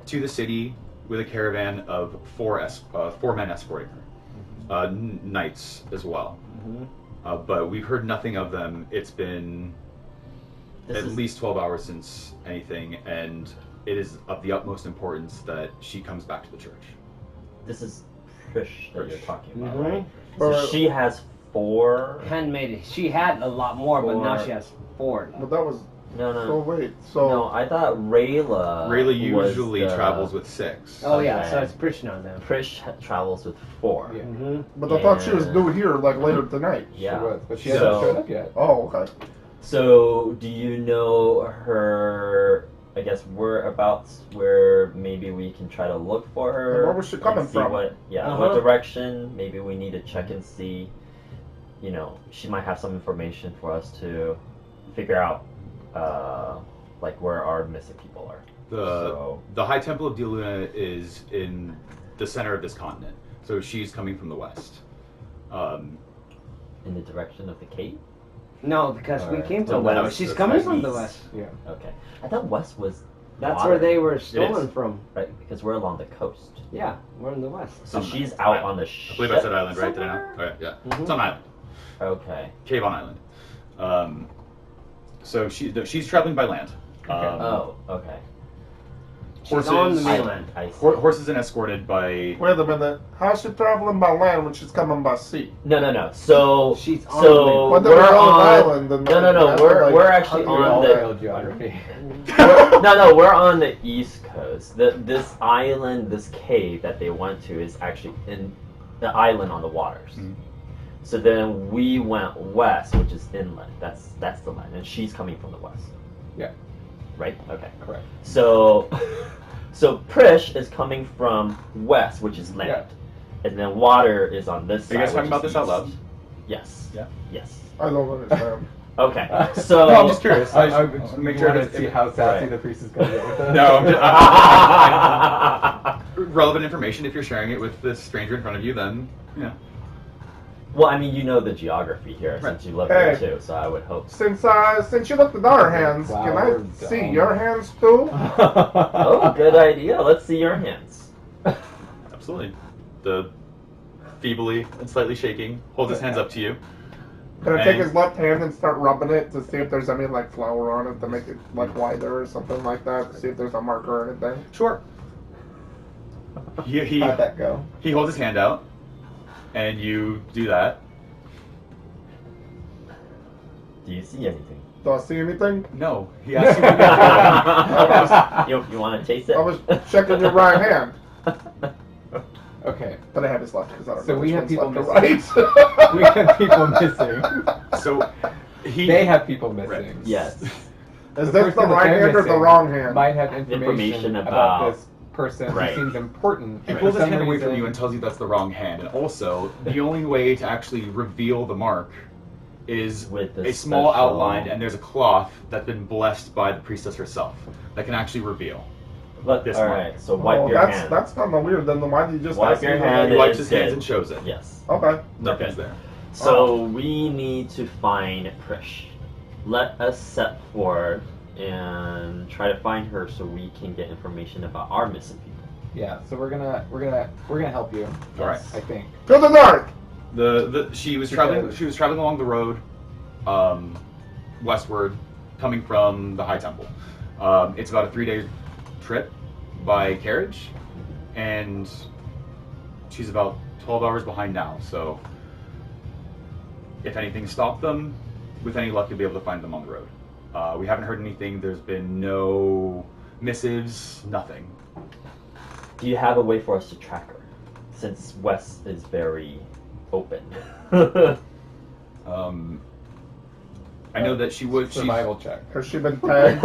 to the city with a caravan of four men escorting her, knights as well. But we've heard nothing of them. It's been at least 12 hours since anything, and it is of the utmost importance that she comes back to the church. This is Trish that you're talking about, Mhm. right? So she has 4. Handmaiden. She had a lot more, but now she has 4. But that was No. so wait. So No, I thought Rayla. Rayla was usually the- travels with 6. Oh yeah, Okay. so it's Prishna then. Trish travels with 4. Yeah. Mm-hmm. but I thought she was Yeah. due here like later tonight. Yeah. She was, but she So- hasn't showed up yet. Oh, okay. So, do you know her, I guess, whereabouts where maybe we can try to look for her? And where was she coming and see from? What Uh-huh. direction? Maybe we need to check and see. You know, she might have some information for us to figure out, like where our missing people are. The High Temple of Dialuna is in the center of this continent, so she's coming from the west. In the direction of the cave? No, because we Alright. came So from the west. west. She's That's coming west. from the west. Yeah. Okay. I thought west was That's water, where they were is. stolen from. right? Because we're along the coast. Yeah, we're in the west. So Some- she's out island. on the I ship. believe I said island, right? Did I somewhere? not? Okay, yeah. Mhm. It's on island. Okay. Cave on island. So she's traveling by land. Oh, okay. She's on the Horses- mainland. I see. Horses and escorted by. Wait a minute. How's she traveling by land when she's coming by sea? No. So She's on so When we're they're on on. an island, then No. that's We're like- we're actually All on the. failed geography. No. We're on the east coast. This island, this cave that they went to, is actually in the island on the waters. Mhm. So then we went west, which is inland. That's the land, and she's coming from the west. Yeah. Right. Okay. Correct. So, so Prish is coming from west, which is land, Yeah. and then water is on this Are side. you guys which talking about is this out east. loud? Yes. Yeah. Yes. I don't understand. Okay. So. No, I'm just curious. I I just make sure to to see how sassy Right. the priest is going to get with it. No, relevant information. If you're sharing it with this stranger in front of you, then yeah. Well, I mean, you know the geography here Right. since you live Hey. here too, so I would hope. Since you looked at our hands, can I Flower see dome. your hands too? Oh, good idea. Let's see your hands. Absolutely. The feebly and slightly shaking holds his hands up to you. Can I take And- his left hand and start rubbing it to see if there's any like flour on it to make it like wider or something like that? To see if there's a marker or anything. Sure. He How'd that go? he holds his hand out, and you do that. Do you see anything? Do I see anything? No, he asks you. What you You want to taste it? I was checking your right hand, Okay. but I have his left because I don't So know we which have one's people left or right. We have people missing. So he. They have people missing. Right. Yes. Is The this the person that right they're hand or the missing wrong hand? Might have information, Information about about- this person Right. who seems important. He for pulls his some hand away from reason. you and tells you that's the wrong hand. And also, the only way to actually reveal the mark is With the a small special- outline, and there's a cloth that's been blessed by the priestess herself that can actually reveal. Look, This all one. right. So wipe Oh, your that's hand. that's kind of weird. Then why did you just Wipe ask me your to- hand. He It wipes is his hands good. and shows it. Yes. Okay. Nothing's Okay. there. So we need to find Prish. Let us set forward and try to find her so we can get information about our missing people. Yeah. So we're gonna help you. All right. I think. To the north. She was Together. traveling. She was traveling along the road, westward, coming from the High Temple. It's about a 3-day trip by carriage, and she's about 12 hours behind now. So, if anything stopped them, with any luck, you'll be able to find them on the road. We haven't heard anything. There's been no missives. Nothing. Do you have a way for us to track her? Since West is very open. I know that she would. She's, Survival check. Has she been tagged?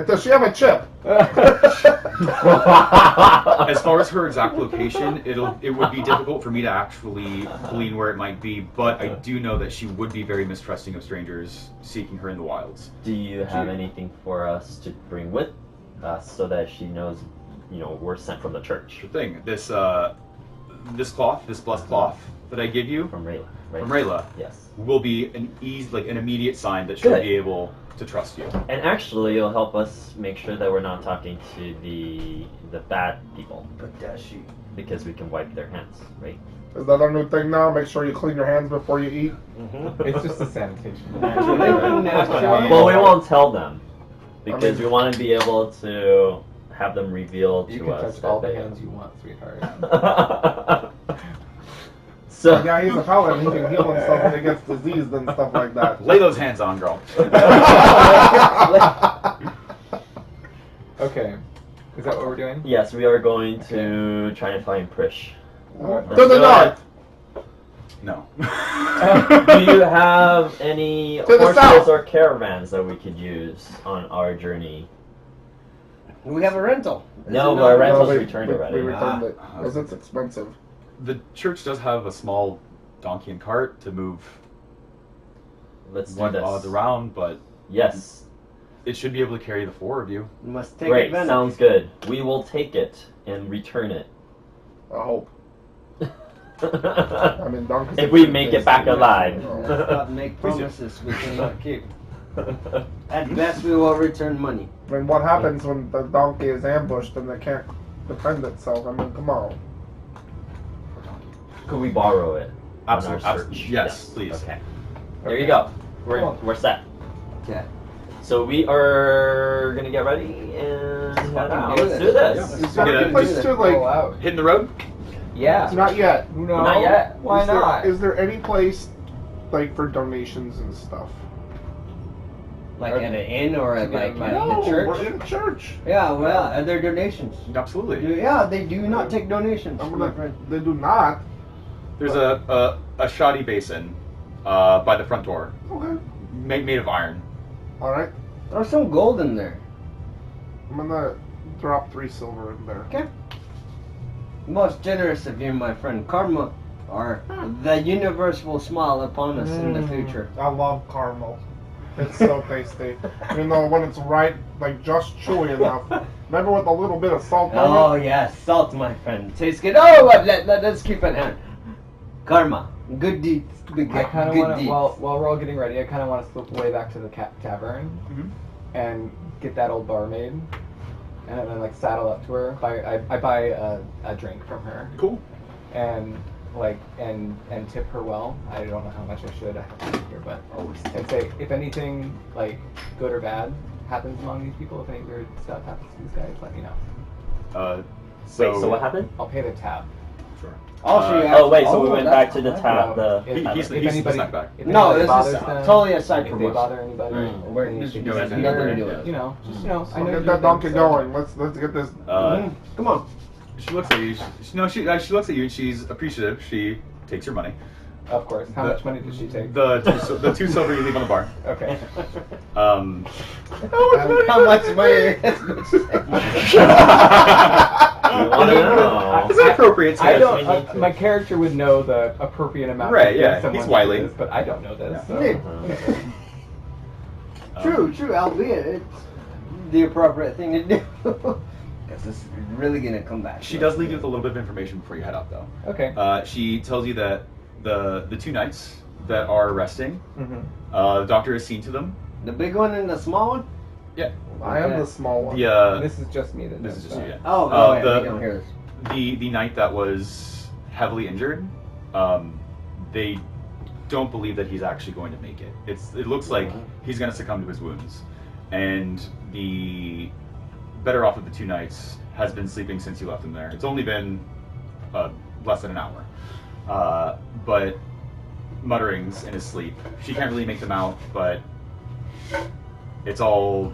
Does she have a chip? as far as her exact location, it would be difficult for me to actually glean where it might be, but I do know that she would be very mistrusting of strangers seeking her in the wilds. Do you have anything for us to bring with us so that she knows, we're sent from the church? Sure thing. This cloth, this blessed cloth that I give you From Rayla, right? from Rayla, Yes. will be an immediate sign that she'll Good. be able to trust you. And actually, it'll help us make sure that we're not talking to the bad people, because we can wipe their hands, right? Is that our new thing now? Make sure you clean your hands before you eat. It's just a sanitation. Naturally. Well, we won't tell them because I mean- we want to be able to have them reveal You to can us. touch all that the they- hands you want, sweetheart. So Yeah, he's a paladin. He can heal himself when he gets diseased and stuff like that. Lay those hands on, girl. Okay. Is that what we're doing? yes, we are going to try to find Prish. Alright. To the north. No. Do you have any To the horses south. or caravans that we could use on our journey? We have a rental. No, Is it but our not- rentals we- returned we already. returned it because it's expensive. The church does have a small donkey and cart to move Let's do one this. odds around, but Yes. it should be able to carry the 4 of you. We must take Great. advantage. Sounds good. We will take it and return it. I hope. I mean, donkeys. If we make it back alive. Let's not make promises we cannot keep. At best, we will return money. I mean, what happens when the donkey is ambushed and they can't defend itself? I mean, come on. Could we borrow it? On our Absolutely. search? Yes, please. Okay. There you go. We're set. Okay. So we are gonna get ready and head out. do Let's this. do this. Is there Yeah. any place to like? out. Hitting the road? Yeah. Not yet. No. Not yet. Why is there, not? Is there any place like for donations and stuff? Like at an inn or at To get like money. at No, the church? we're in church. Yeah, well, are there donations? Absolutely. Yeah, they do not take donations, I'm my gonna, friend. they do not. There's a shoddy basin by the front door, Okay. made of iron. All right. There's some gold in there. I'm gonna drop 3 silver in there. Okay. Most generous of you, my friend. Karma, or the universe will smile upon us in the future. I love caramel. It's so tasty. You know, when it's right, like just chewy enough. Remember with a little bit of salt Oh on it? yeah, salt, my friend. Tastes good. Oh, let's keep it on. Karma, good deeds. Good, I kind of good want to, deeds. while we're all getting ready, I kind of want to slip away back to the tavern Mhm. and get that old barmaid, and then like saddle up to her. I buy a drink from her, Cool. and like and tip her well. I don't know how much I should. I have to here, but and say if anything like good or bad happens among these people, if any weird stuff happens to these guys, let me know. So, Wait, so what happened? I'll pay the tab. Sure. Also, you Oh wait, so have- we went that's back to the fine. tab. Well, The if- He's if the anybody- snack back. if No, anybody this bothers is them, totally aside if from they us. bother anybody, We're then you just should no, just it's nothing to do with it. you know, just you know, I So know get you that do donkey things, so- going. Let's get this. Come on. She looks at you. She looks at you and she's appreciative. She takes your money. Of course. How The- much money did she take? The two silver you leave on the bar. Okay. Um, How much money? You wanna know? Is it appropriate? I to- don't. we need to. My character would know the appropriate amount. Right, to yeah, give someone he's to wily. this, but I don't know this. So. Yeah. Um, True, albeit it's the appropriate thing to do. Because this is really gonna come back. She does leave you with a little bit of information before you head out, though. Okay. She tells you that the 2 knights that are resting, Mm-hmm. the doctor has seen to them. The big one and the small one? I am the small one. The This is just me. That this knows is just you. that. Yeah. Oh, Uh, yeah, the- we don't hear this. The knight that was heavily injured, they don't believe that he's actually going to make it. It looks like he's going to succumb to his wounds, and the better off of the 2 knights has been sleeping since you left him there. It's only been less than an hour, but mutterings in his sleep. She can't really make them out, but it's all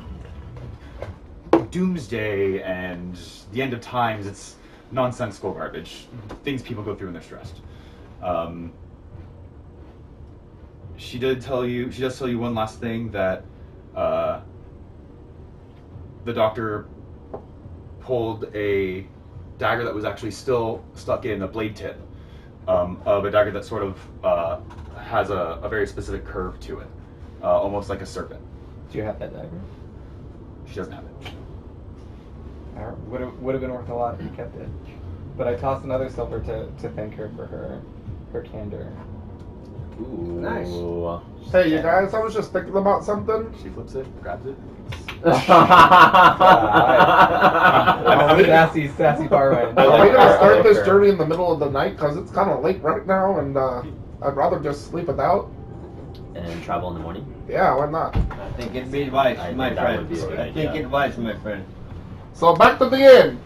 doomsday and the end of times. It's nonsensical garbage, things people go through when they're stressed. She does tell you one last thing, that the doctor pulled a dagger that was actually still stuck in a blade tip of a dagger that sort of has a very specific curve to it, almost like a serpent. Do you have that dagger? She doesn't have it. Would have been worth a lot if you kept it. But I tossed another silver to thank her for her candor. Ooh. Nice. Hey, you guys, I was just thinking about something. She flips it, grabs it. Sassy barman. Are like we gonna her, start I like this her. journey in the middle of the night? Because it's kind of late right now, and I'd rather just sleep it out. And travel in the morning. Yeah, why not? I think it'd be wise, I my think that friend. would be a good I think idea. it's wise, my friend. So back to the inn.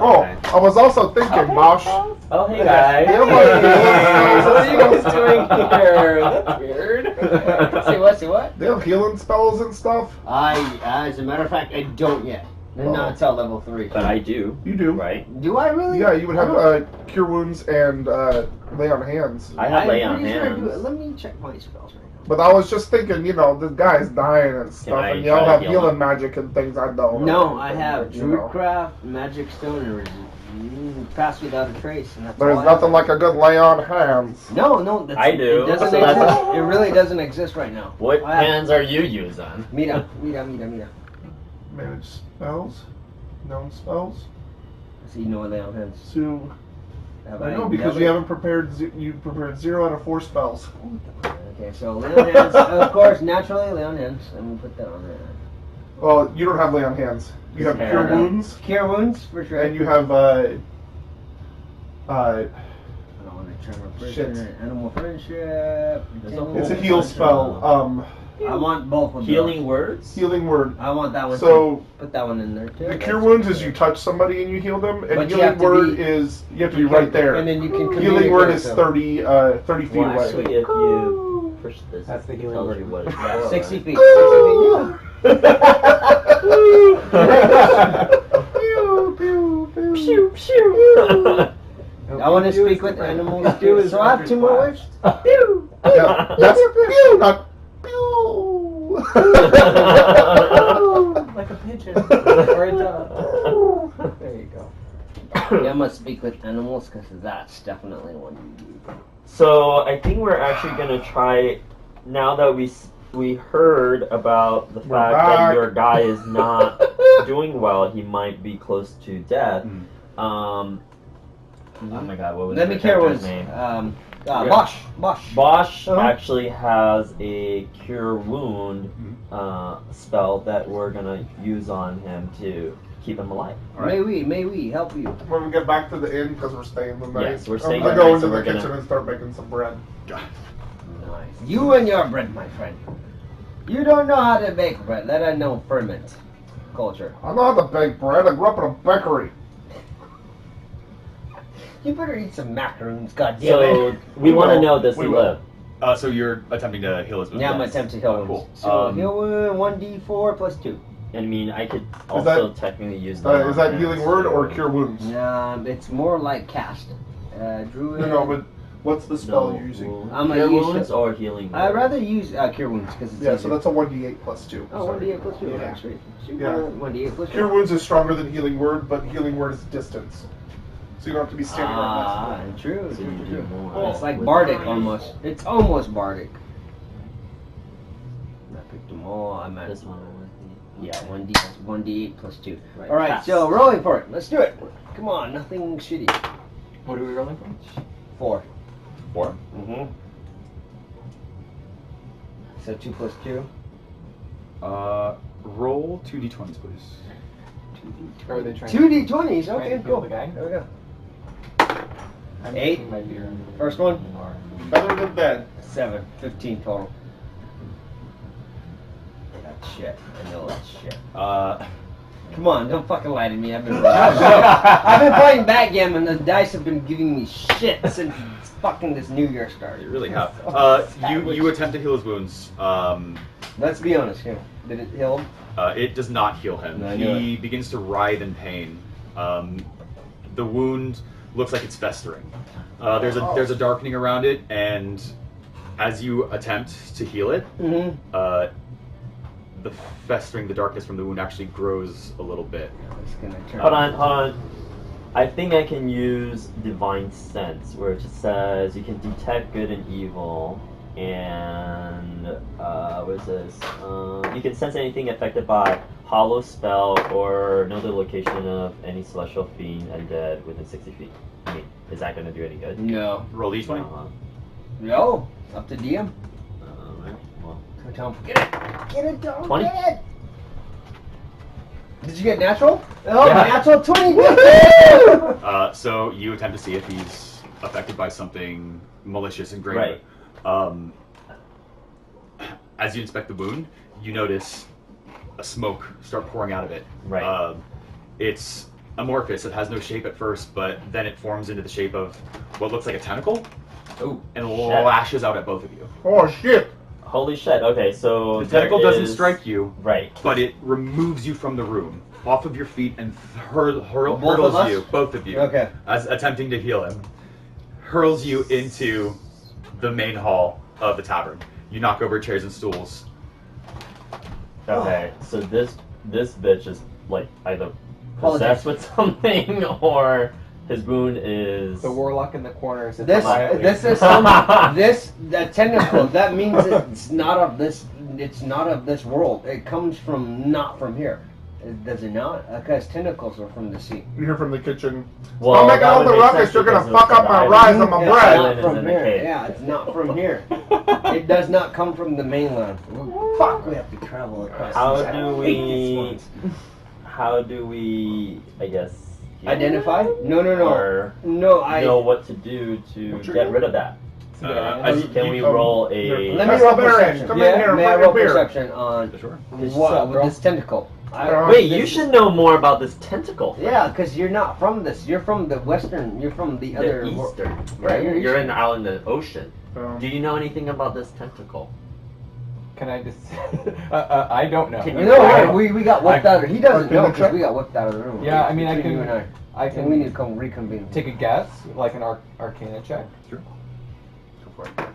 Oh, Okay. I was also thinking, Bosh. Oh, hey guys. Yeah, but- What are you guys doing here? That's weird. See what? They have healing spells and stuff. As a matter of fact, I don't yet. And not until level 3. But I do, You do. right? Do I really? Yeah, you would I have don't- Cure Wounds and Lay on Hands. I have lay I'm on pretty sure I do it. hands. Let me check my spells right now. But I was just thinking, you know, this guy's dying and stuff, I and y'all try to have heal healing him? magic and things I don't. No, or I anything, have you know. Druidcraft, Magic Stone, and Pass Without a Trace. And that's There's all I nothing have. like a good Lay on Hands. No, that's, I do. It doesn't So that's- exist. It really doesn't exist right now. What I have- hands are you using? Mira. Manage spells, known spells. So you know what lay on hands. So Have I know because never- you haven't prepared. You prepared 0 out of 4 spells. Okay, so lay on hands. Of course, naturally lay on hands. Let me put that on there. Well, you don't have Lay on Hands. You have Fair Cure enough. Wounds, Cure wounds for sure. and you have I don't want to try my Shit. prisoner. Animal friendship. There's a whole it's a bunch heal of spell. I want both of Healing those. words? Healing word. I want that one. too. So Put that one in there too. the Cure Wounds is you touch somebody and you heal them, and But you Healing have to Word be- is you have to be right there. And then you can Healing Word communicate is with 30 feet Well, away. actually, if you push this, That's the it healing tells word. you what it's them. for. 60 feet. 60 feet. Pew, pew. I want to speak with animals too. So I have 2 more words. Yeah, that's pew, not pew. Like a pigeon or a dove. There you go. Yeah, I must speak with animals because that's definitely one you do. So I think we're actually gonna try. Now that we heard about the We're fact back. that your guy is not doing well, he might be close to death. Oh my God, what was Let your me care character's was name? Bosch. Bosch Uh-huh. actually has a cure wound spell that we're gonna use on him to keep him alive. Alright. May we help you? When we get back to the inn, because we're staying the night, Yes, we're staying I'm the gonna go night, into so the we're gonna- kitchen and start making some bread. Nice. You and your bread, my friend. You don't know how to bake bread. Let us know ferment culture. I know how to bake bread. I grew up in a bakery. You better eat some macaroons, goddammit. So we want to will. know, does We he will. live? So you're attempting to heal his wounds. Yeah, I'm Yes. attempting to heal Cool. wounds. So heal wound 1d4 plus 2. I mean, I could Is also technically use Is that. that Healing Word or Cure Wounds? It's more like cast. Druid. No, but what's the spell you're using? I'm Cure gonna use wounds or healing. I'd word? rather use cure wounds because it's Yeah, easier. so that's a 1d8 plus 2. Oh, Sorry. 1d8 plus 2. Yeah. Okay, sweet. Super. Yeah. 1d8 plus 2. Cure Wounds is stronger than Healing Word, but Healing Word is distance. So you don't have to be standing right next to it. True, So true, you true. do more It's like with bardic these. almost. It's almost bardic. I picked them all. I'm at This one. yeah, 1d8 plus 2. Right. All right, Pass. so rolling for it. Let's do it. Come on, nothing shitty. What are we rolling for? 4. 4. Mm-hmm. So 2 plus 2. Roll 2d20s, please. Or are they trying 2d20s. trying Okay, to heal cool. the guy? There we go. I'm 8. making my beer. First one. Better than dead. 7. 15 total. That's shit. I know that's shit. Come on, don't fucking lie to me. I've been playing backgammon. The dice have been giving me shit since fucking this New Year started. You really have. Savage. You attempt to heal his wounds. Let's be honest here. Did it heal him? It does not heal him. No, I knew He begins to writhe in pain. The wound looks like it's festering. There's a darkening around it, and as you attempt to heal it, Mm-hmm. the festering, the darkness from the wound actually grows a little bit. It's gonna turn. Hold on. I think I can use Divine Sense, where it just says you can detect good and evil, and what is this? You can sense anything affected by hollow spell or know the location of any celestial fiend and dead within 60 feet. I mean, is that going to do any good? No. Roll d20. No. Up to DM. Alright, well, So tell him, get it. Get it, don't 20. get it. Did you get natural? Oh, Yeah. natural 20. Woohoo! So you attempt to see if he's affected by something malicious and greater. Right. As you inspect the wound, you notice a smoke start pouring out of it. Right. It's amorphous. It has no shape at first, but then it forms into the shape of what looks like a tentacle Ooh, and shit. lashes out at both of you. Oh shit! Holy shit. Okay, so The tentacle there doesn't is- strike you, Right. but it removes you from the room, off of your feet and Both of hurls us? you, both of you, Okay. as attempting to heal him, hurls you into the main hall of the tavern. You knock over chairs and stools. Okay, so this bitch is like either Apologies. possessed with something or his wound is. The warlock in the corner sits This quietly. this is some the tentacle. That means it's not of this. It's not of this world. It comes from not from here. Does it not? Because tentacles are from the sea. You hear from the kitchen. Well, Stop making that all would the make ruckus. sense You're gonna because of fuck up the my island. rise on my It's bread. Island not is from in a here. cave. Yeah, it's not from here. It does not come from the mainland. Fuck, we have to travel across. How these- I do hate these we? ones. How do we? I guess. heal Identify? No, no, no. Or No, I. know what to do to What you get do? rid of that. Can we roll a? Let me Pass roll the beer in. perception. Come in Yeah, here, may I bring roll a beer. perception on Sure. what with this tentacle? Wait, you should know more about this tentacle. Yeah, because you're not from this. You're from the western. You're from the other. The eastern, Yeah, right? you're You're in eastern. out in the ocean. Um, Do you know anything about this tentacle? Can I just? I don't know. Can No, you- no, we got whipped out of. He doesn't Can know you because check? we got whipped out of the room. Yeah, I mean, I Between can- you and I and we need to can come reconvene. take a guess, like an Arcana check. Sure. Go for it.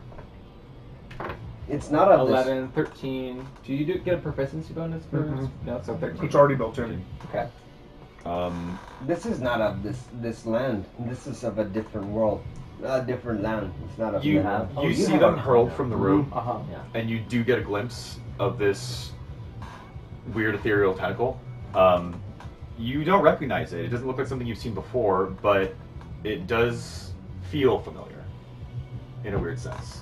It's not of this. 11, 13. Do you get a proficiency bonus for? Mhm. No, so 13. It's already built in. Okay. This is not of this land. This is of a different world, a different land. It's not of You the land. Oh, you you see have them a- hurled from the room, Uh huh. and you do get a glimpse of this weird ethereal tentacle. You don't recognize it. It doesn't look like something you've seen before, but it does feel familiar in a weird sense.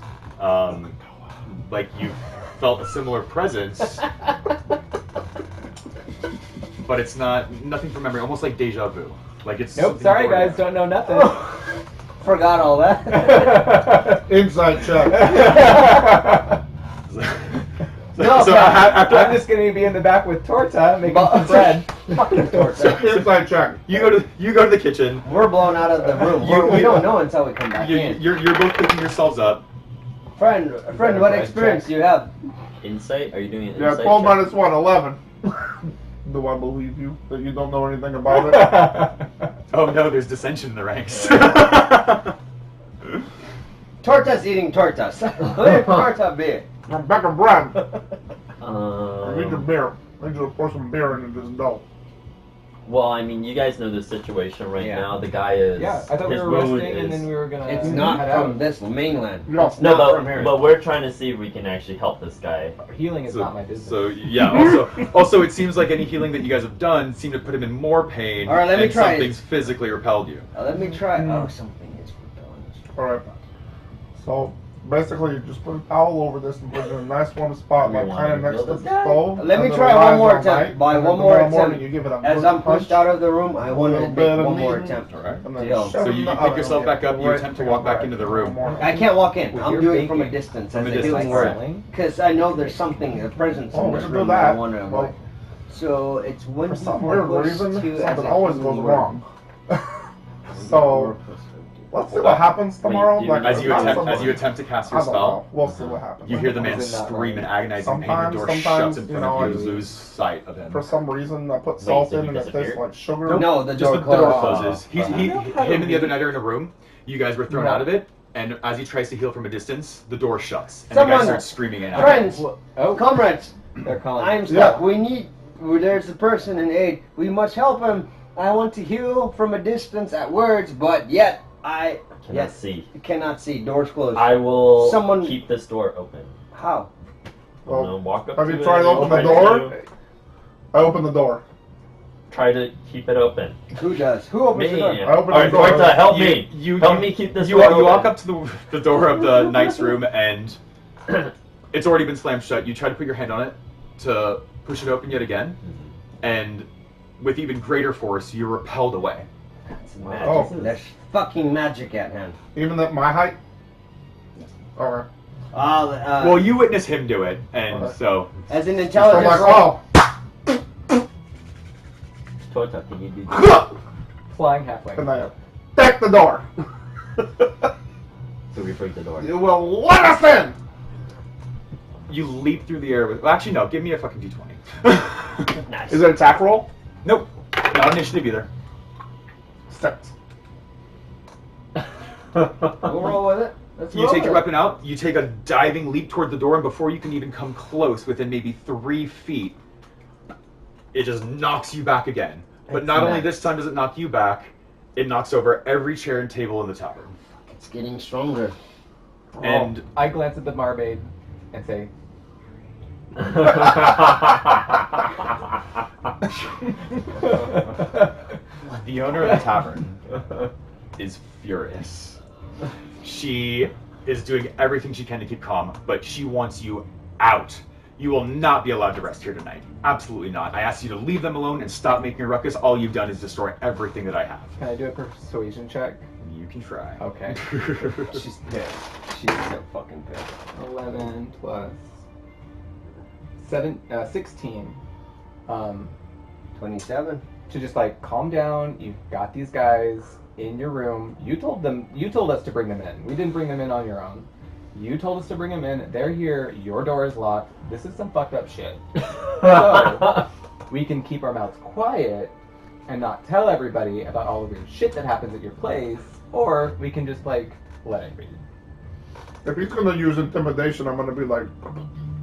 Like you've felt a similar presence, but it's nothing from memory. Almost like deja vu. Like it's. Nope. something Sorry, you've already guys. Don't know nothing. Forgot all that. Inside check. No, so but- after I'm just gonna be in the back with Torta making But- some bread. Fucking torta. Inside check. you go to the kitchen. We're blown out of the room. We don't know until we come back in. You're both picking yourselves up. Friend, what Bread experience check. do you have? Insight? Are you doing an Yeah, insight 12 check? minus 1, 11. Do I believe you that you don't know anything about it? Oh no, there's dissension in the ranks. Torta's eating tortas. Leave torta be. I'm back of bread. Um, I need your beer. I need you to pour some beer into this dough. Well, I mean, you guys know the situation right Yeah. now. The guy is. Yeah, I thought we his were wound resting and is- then we were gonna. It's not head from out. this mainland. No. It's No, not from here. but we're trying to see if we can actually help this guy. Healing is not my business. So yeah. Also, it seems like any healing that you guys have done seemed to put him in more pain. All right, let me and try it. Something's physically repelled you. Let me try. Oh, something is repellent. Alright. So, basically, you just put a towel over this and put it in a nice warm spot, like You kind of wanna next to heal the this guy? stove. Let me and try then it one lies more all attempt. night, By and one then more tomorrow morning attempt. you give it a As good I'm pushed punch, out of the room, I want to little make bit of one more kneading. attempt. All right. and then Deal. shove So it in you the pick oven yourself and back get up, you right attempt to your walk back bread into the tomorrow room. morning. I can't walk in. With I'm your doing it from a baking- distance From as a a healing distance, word. Selling? Because I know there's something, a presence Oh, in we this can do room that I that. want to Well, avoid. So it's one For some d4 weird plus reason, 2 as something a always healing goes word. wrong. So, let's see what happens tomorrow. Wait, like, As you not attempt tomorrow. to cast I your don't spell, know. We'll see what happens. you hear the man Is it not scream in right? agonizing pain. The door Sometimes, shuts in you front know, of you. I- You lose sight of him. For some reason, I put salt so in he and it tastes disappeared? like sugar. No, the Just door the door closed. closes. Him and the other night are in a room. You guys were thrown out of it, and as he tries to heal from a distance, the door shuts, and the Someone- guy starts screaming in. Friends, Oh, comrades, they're calling. I'm stuck. Yeah. There's a person in aid. We must help him. I want to heal from a distance at words, but yet I Cannot see. cannot see. Doors closed. I will Someone- keep this door open. How? I'm Well, gonna walk up have to you it tried to and open the try door? to- I open the door. Try to keep it open. Who does? Who opens Me. the door? I open the Alright, door. Torta, help You- me. you- help you- me keep this You door you open. walk up to the door of the knight's room, and it's already been slammed shut. You try to put your hand on it to push it open yet again, and with even greater force, you're repelled away. That's magic. Oh. There's fucking magic at hand. Even at my height? Alright. Well, you witness him do it, and Alright. so as an So I'm intelligence like, roll. oh! Torta, can you do this? Flying halfway. And I deck the door. So we break the door. You will let us in! you leap through the air with. Well, actually, no. Give me a fucking d20. Nice. Is it attack roll? Nope. Not initiative either. Steps. We'll roll with it. Let's You roll take with your it. weapon out, you take a diving leap toward the door, and before you can even come close, within maybe 3 feet, it just knocks you back again. But not only this time does it knock you back, it knocks over every chair and table in the tavern. It's getting stronger. And I glance at the barmaid and say, the owner of the tavern is furious. She is doing everything she can to keep calm, but she wants you out. You will not be allowed to rest here tonight. Absolutely not. I asked you to leave them alone and stop making a ruckus. All you've done is destroy everything that I have. Can I do a persuasion check? You can try. Okay. She's pissed. She's so fucking pissed. 11 plus 16. 27. To just like calm down. You've got these guys in your room. You told us to bring them in. We didn't bring them in on your own. You told us to bring them in. They're here. Your door is locked. This is some fucked up shit. So we can keep our mouths quiet and not tell everybody about all the weird shit that happens at your place, or we can just like let it be. If he's gonna use intimidation, I'm gonna be like,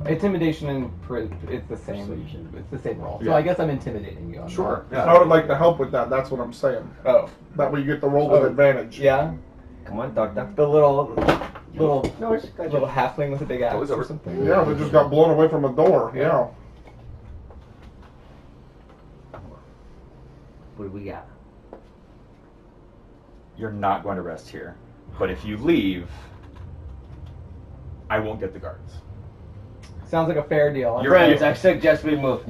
Intimidation and it's the same. Persuasion. It's the same role. So Yeah. I guess I'm intimidating you. On Sure. that. Yeah. I would like to help with that. That's what I'm saying. Oh. That way you get the roll with Oh. advantage. Yeah. Come on, doctor. The little No, it's got little halfling with a big axe was or over. something. Yeah, they just got blown away from a door. Yeah. What do we got? You're not going to rest here. But if you leave, I won't get the guards. Sounds like a fair deal. You're- Friends, I suggest we move.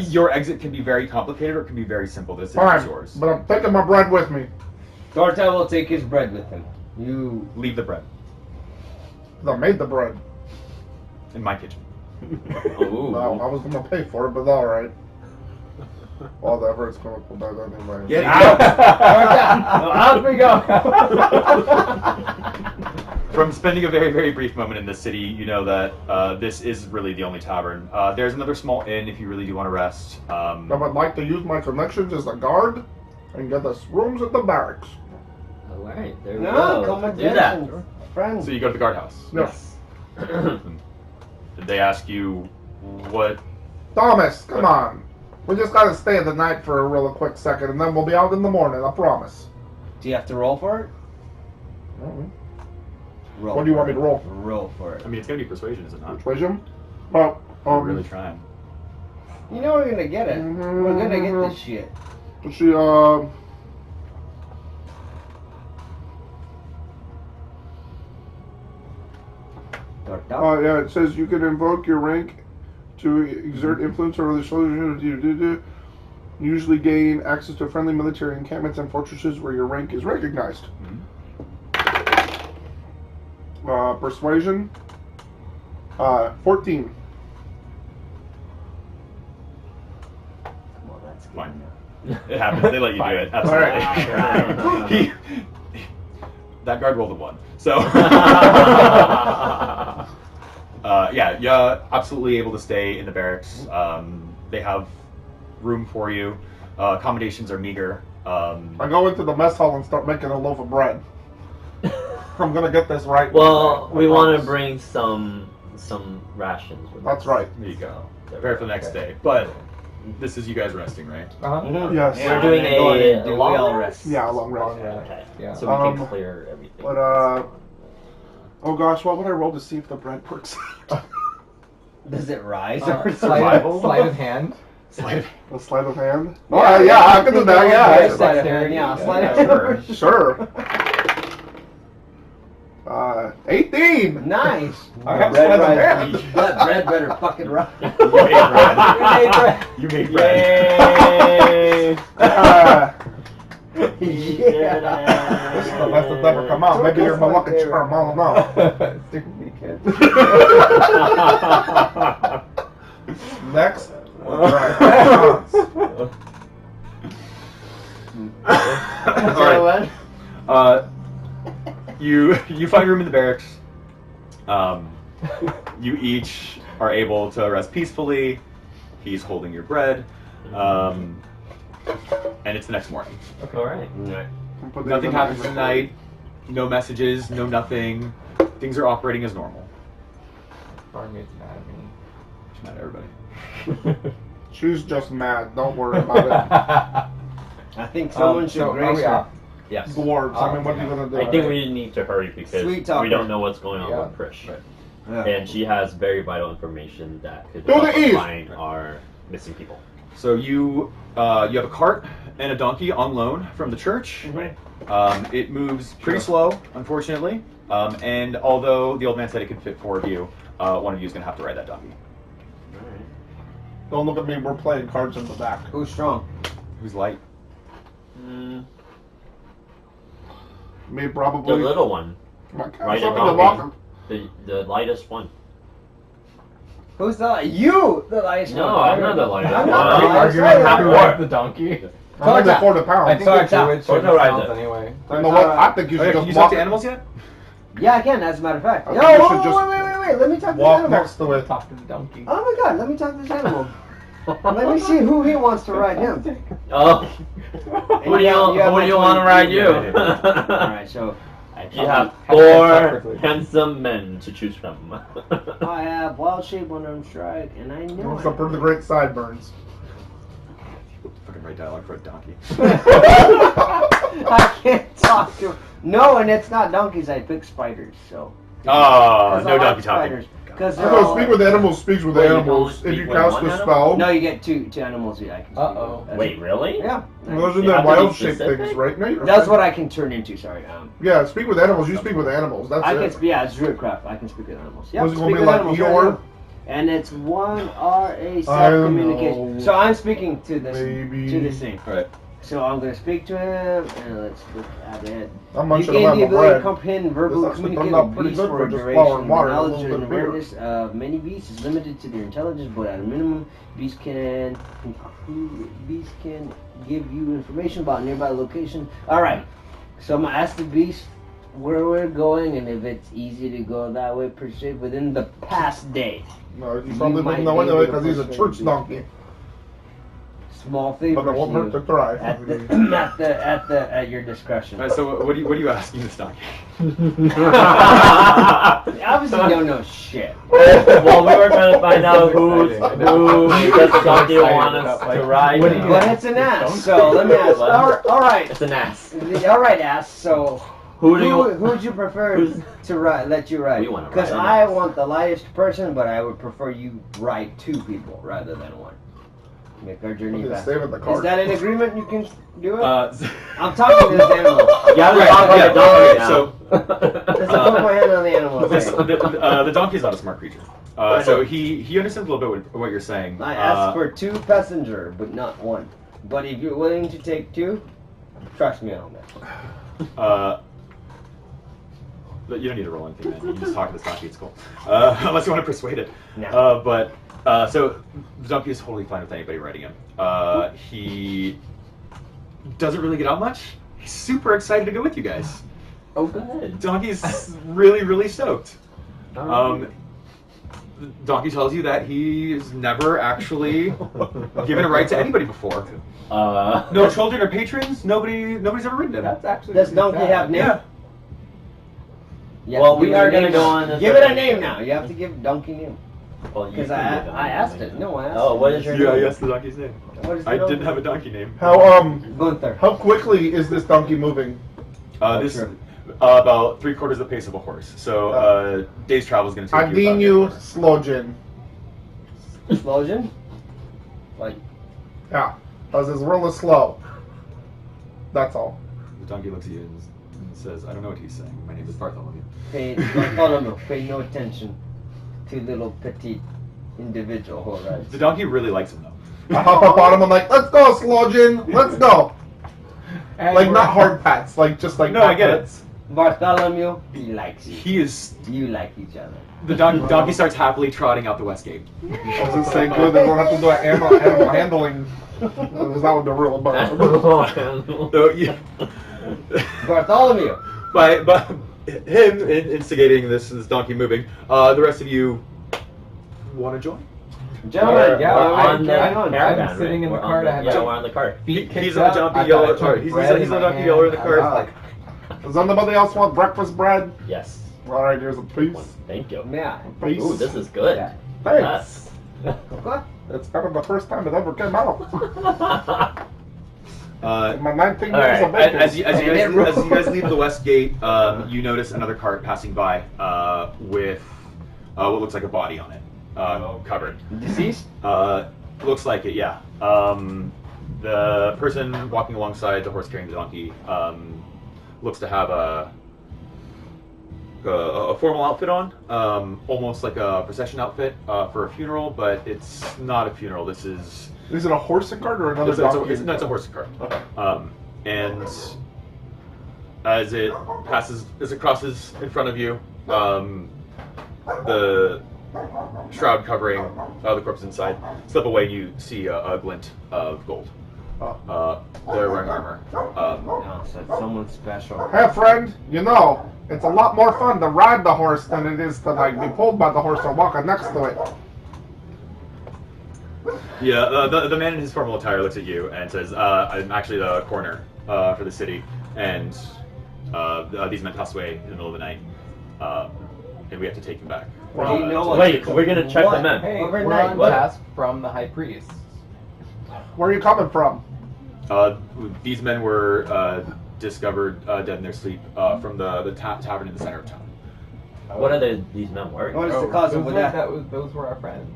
Your exit can be very complicated or it can be very simple. This is Fine, yours. but I'm taking my bread with me. Torta will take his bread with him. You. Leave the bread 'Cause I made the bread. in my kitchen. Ooh. Well, I was gonna pay for it, but all right. Whatever, it's gonna go back anyway. Get Out! Out we go! From spending a very, very brief moment in this city, you know that this is really the only tavern. There's another small inn if you really do want to rest. I would like to use my connections as a guard and get us rooms at the barracks. Alright, there we No, go. come with Do that. Friends. So you go to the guardhouse. Yes. Did they ask you what? Thomas, come on. We just gotta stay the night for a real quick second, and then we'll be out in the morning. I promise. Do you have to roll for it? Roll What do you want for me to it. roll? Roll for it. I mean, it's gonna be persuasion, is it not? Persuasion? Well, I'm really trying. You know we're gonna get it. We're gonna get this shit. she Torta. yeah, it says you can invoke your rank to exert influence over the soldiers. Usually gain access to friendly military encampments and fortresses where your rank is recognized. Persuasion. 14. Come on, that's good. Fine. It happens. They let you do it. All Absolutely. That guard rolled a 1. So. Yeah, absolutely able to stay in the barracks. They have room for you. Accommodations are meager. I go into the mess hall and start making a loaf of bread. I'm gonna get this right. Well, I we want to promise. bring some rations with That's us. right. There you go. So, Prepare for the next day. But this is you guys resting, right? Uh-huh. Mhm. Yes. Yeah, We're doing go ahead and a do long we all rest? Yeah, a long rest. Okay. Yeah. So we can Um, clear everything. But oh gosh, what would I roll to see if the bread works? Does it rise? Sleight Survival? of hand. Slide. A sleight of hand? Oh, yeah, I can do that, yeah. Sleight of hand, yeah. Sleight of hand. Sure. 18! Nice. I have Bread sleight of rise. hand. That bread better fucking rise. You made bread. Yeah. This is the best that's ever come out. Maybe you're my lucky charm, I don't know. Stupid kid. Next. All right. You find room in the barracks. You each are able to rest peacefully. He's holding your bread. and it's the next morning. All right. Put these Nothing in happens my- tonight. No messages. No nothing. Things are operating as normal. Barmaid's mad at me. She's mad at everybody. She's just mad. Don't worry about it. I think someone should so are grace we her. off? Yes. Dwarves. I mean, what are you gonna do? I think we need to hurry because Sweet we talker. don't know what's going on Yeah. with Prish. Right. Yeah. And she has very vital information that could To help the us east. find our missing people. So you have a cart and a donkey on loan from the church. Right. It moves pretty slow, unfortunately. And although the old man said it could fit 4 of you, one of you is going to have to ride that donkey. Don't look at me. We're playing cards in the back. Who's strong? Who's light? Mm, Me the probably. little one, My cat's Right up in the above locker. the lightest one. Who's the you? The lightest No, one. I'm not the lightest I'm one. not Are the we lightest arguing one. who likes the donkey? I'm only Told ya. 40 pounds. I think So our it's out. druid So should no have rider. anyway. You know what? I think you Okay, should can you just talk walk, to animals yet? Yeah, I can. As a matter of fact. I Yo, think you whoa, should just wait. Let me talk to this walk animal. next to it. Talk to the donkey. Oh my god, let me talk to this animal. Let me see who he wants to ride him. Oh, who do you want to ride you? Alright, so You have Have 4 perfectly. handsome men to choose from. I have wild shape, one arm strike, and I know What's up for the great sideburns? Fucking write dialogue for a donkey. I can't talk to him. No, and it's not donkeys, I pick spiders, so. Oh, 'Cause I no like donkey talking. spiders. Because they're No, all. speak with animals speaks with Wait, you can animals. only If you speak with cast one a animal? spell, No, you get two animals. Yeah, I can speak Uh-oh. with. Wait, really? Yeah. those are You the have to be wild shaped specific? things, right? No, you're That's fine. what I can turn into. Sorry. Yeah, speak with animals. You speak with animals. That's I it. can. Yeah, it's Druidcraft. I can speak with animals. Yeah, Was it speak gonna be with like animals. Eeyore? Right now. And it's 1 RA self I communication. know. So I'm speaking to this Maybe. to this thing. Alright. So I'm gonna speak to him, and let's look at it. I'm You munching gain on the my ability to bread. comprehend verbal This actually communicate turned out with pretty beasts good for for a just duration. flour and water, The a knowledge little and bit of beer. awareness of many beasts is limited to their intelligence, but at a minimum, beasts can give you information about nearby location. All right, so I'm gonna ask the beast where we're going, and if it's easy to go that way per se within the past day. No, he's You probably might looking that way be able because to he's a persuade church the donkey. Small favor But it won't hurt to try. at your discretion. Alright, so what are you asking this donkey? Obviously, don't know shit. Well, we were trying to find out who Exciting. does the donkey Excited want us about, like, to ride. what do you now. But it's an ass, so let me ask. All right, It's an ass. all right, ass. So Who do you? who would you prefer who's- to ride? Let you ride? We wanna Because ride an I ass. want the lightest person, but I would prefer you ride 2 people rather than 1. Make our journey Just faster. save it the Is card. that an agreement? You can do it. So, I'm talking to this animal. You have to Right, talk like yeah, a donkey okay, now. so- Let's put my hand on the animal. the donkey's not a smart creature. So he understands a little bit what you're saying. I asked for 2 passenger, but not 1. But if you're willing to take 2, trust me on that. But you don't need to roll anything, man. You can just talk to this donkey. It's cool. Unless you want to persuade it. No. So the donkey is totally fine with anybody riding him. He doesn't really get out much. He's super excited to go with you guys. Oh, good. Donkey's really, really stoked. Donkey tells you that he's never actually given a ride to anybody before. No children or patrons. Nobody's ever ridden him. That's actually. Does donkey have name? Yeah. You have Well, to we give it are a gonna name go now. on this Give it a other- name now. You have to give donkey name. Well, you Because can give it I a asked name. it. No, I asked Oh, it. what is your Yeah, name? yes, the donkey's name. What is the I donkey didn't have a name? donkey name. Gunther. How quickly is this donkey moving? This sure. about 3/4 the pace of a horse. So day's travel is going to take I you. deem about you 8 hours. Slojin. Explosion? Like, Yeah, because it's really slow. That's all. The donkey looks at you and says, "I don't know what he's saying. My name is Bartholomew." pay no attention to little petite individual who arrives. The donkey really likes him though. I hop up on him. I'm like, "Let's go, Slojin. Let's go." And Like we're- not hard pats, like just like No, I pat get it. pats. Bartholomew, he likes you. He is. You like each other. The donkey starts happily trotting out the west gate. I was just saying, good. They don't have to do animal handling. Because that would be real bad. So yeah, Bartholomew. by him instigating this donkey moving. The rest of you want to join? Gentlemen, Yeah, on the I'm caravan, I'm sitting right? in the We're cart, I have yeah, my we're on the cart. feet kicked He's on the up, jumpy I've got yellow. a chunk Sorry, of he's bread in on my the jumpy hand. yellow in the cart. Does anybody else want breakfast bread? Yes. All right, here's a piece. Thank you. Yeah. Piece. Ooh, this is good. Yeah. Thanks. Yes. It's kind of the first time it ever came out. In my 19 All years right, of baking. As you guys leave the west gate, you notice another cart passing by with what looks like a body on it, covered. Deceased? Looks like it, yeah. The person walking alongside the horse carrying the donkey looks to have a formal outfit on, almost like a procession outfit for a funeral, but it's not a funeral. This is Is it a horse and cart or another it's a donkey? it's a horse and cart. Okay. And as it crosses in front of you, the shroud covering the corpse inside slip away, and you see a glint of gold. They're wearing armor. No, so it's someone special. Hey, friend, you know, it's a lot more fun to ride the horse than it is to like be pulled by the horse or walking next to it. Yeah, the man in his formal attire looks at you and says, "I'm actually the coroner for the city, and these men passed away in the middle of the night, and we have to take them back." Well, you know what? Wait, we're gonna check What? them in. Hey, Overnight, we're on what? task from the high priest. Where are you coming from? These men were discovered dead in their sleep from the tavern in the center of town. What are these men wearing? What is the cause of that? Those were our friends.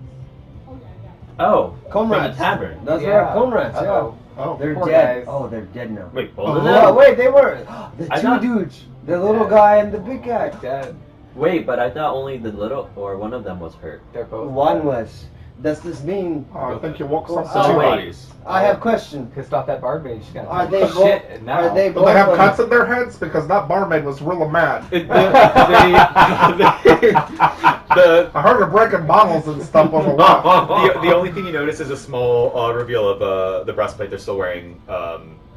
Oh, Comrades. from the tavern. Those Yeah. were our comrades, yeah. Uh-oh. Oh, They're Poor dead. guys. Oh, they're dead now. Wait, both Oh, of No, them? wait, they were the I two thought- dudes. The little Yeah. guy and the big guy. Dead. Wait, but I thought only the little or one of them was hurt. They're both One dead. was. Does this mean? I think you woke something Oh, Two up. wait. bodies. I have question. Pissed off that barmaid. She got Are they both? shit. And now Are they Do both? they have cuts in their heads? Because that barmaid was real mad. The I heard her breaking bottles and stuff on the walk. the only thing you notice is a small reveal of the breastplate. They're still wearing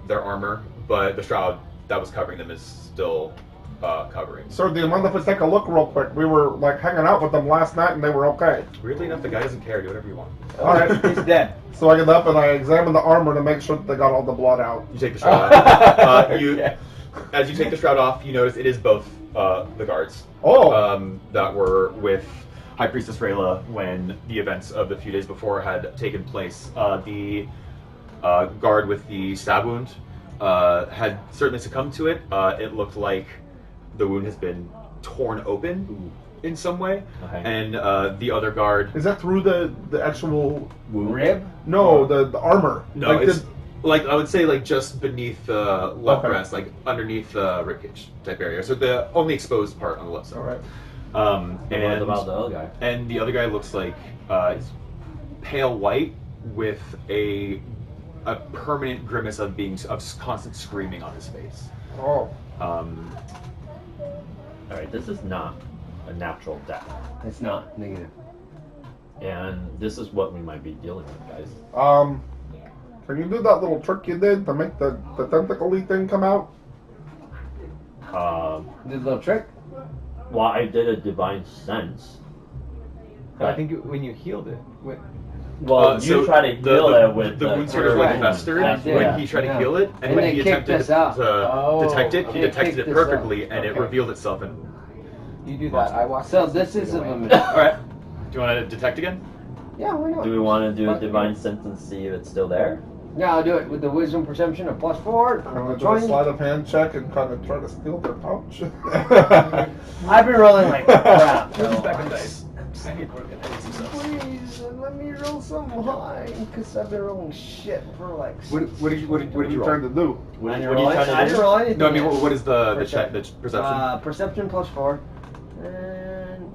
their armor, but the shroud that was covering them is still covering. Sir, do you mind if we take a look real quick? We were like hanging out with them last night and they were okay. Weirdly enough, the guy doesn't care. Do whatever you want. Alright. He's dead. So I get up and I examine the armor to make sure that they got all the blood out. You take the shroud off. Okay. As you take the shroud off, you notice it is both the guards Oh! that were with High Priestess Rayla when the events of the few days before had taken place. The guard with the stab wound had certainly succumbed to it. It looked like the wound has been torn open in some way, Okay. and the other guard. Is that through the actual... Rib? No, the armor. No, Like, it's did- like I would say like just beneath the left Okay. breast, like underneath the ribcage type area. So the only exposed part on the left side. Alright. And what And about the other guy? and the other guy looks like he's pale white with a permanent grimace of constant screaming on his face. Oh. All right, this is not a natural death, It's not negative. and this is what we might be dealing with, guys. Can you do that little trick you did to make the tentacle-y thing come out? Did a little trick? Well, I did a divine sense. I think when you healed it, Well, you so try to heal it with the wound sort of Right. like festered That's when it. he tried to Yeah. heal it, and And when they he kicked attempted us out. to Oh, detect it, he okay. detected Kicked it us out. perfectly, and it Okay. revealed itself. And you do that. I watched. So the this is a away. limit. all right, do you want to detect again? Yeah, why not? Do we want to do a Fuck divine sense and see if it's still there? Yeah, I'll do it with the wisdom perception of +4. I'm gonna do a sleight of hand check and kind of try to steal their pouch. I've been rolling like crap. Here's a so- stack of dice. Please let me roll some high, because I've been rolling shit for like. What did you What are you roll? trying to do? What, I what didn't are you roll trying I to didn't do? roll anything. No, I mean, yet. what is the check? The perception? Perception +4. And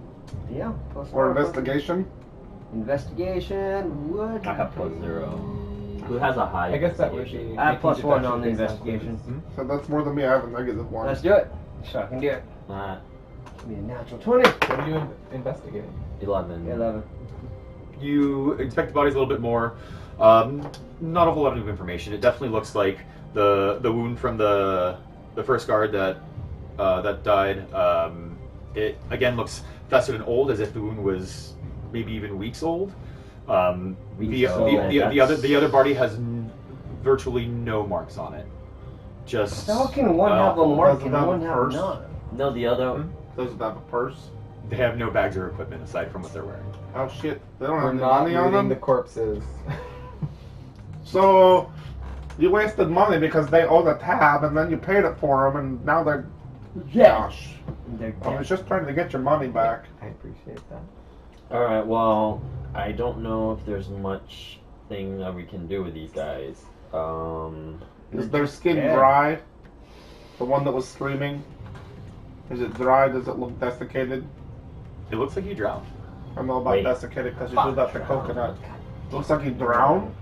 yeah, +4. Or investigation? Investigation would. I have +0. Who has a high? I guess that would investigation? be. I have making +1 on the deduction based investigation. So that's more than me. I have a -1. Let's do it. So I can do it. Give me a natural 20. What are you investigating? 11. 11. You inspect the bodies a little bit more. Not a whole lot of information. It definitely looks like the wound from the first guard that died. It again looks festered and old, as if the wound was maybe even weeks old. We saw that. The other body has virtually no marks on it. Just How can one have a mark doesn't and have a one have purse? not? No, the other. Does it have a purse? they have no bags or equipment aside from what they're wearing. Oh shit! They don't We're have any not money on looting them. the corpses. So you wasted money because they owe the tab, and then you paid it for them, and now they're gosh. They're I was dead. just trying to get your money back. I appreciate that. All right. Well, I don't know if there's much thing that we can do with these guys. Is their skin Yeah. dry? The one that was screaming. Is it dry? Does it look desiccated? It looks like he drowned. I know about Wait. desiccated because you do that to coconut. Looks like he drowned.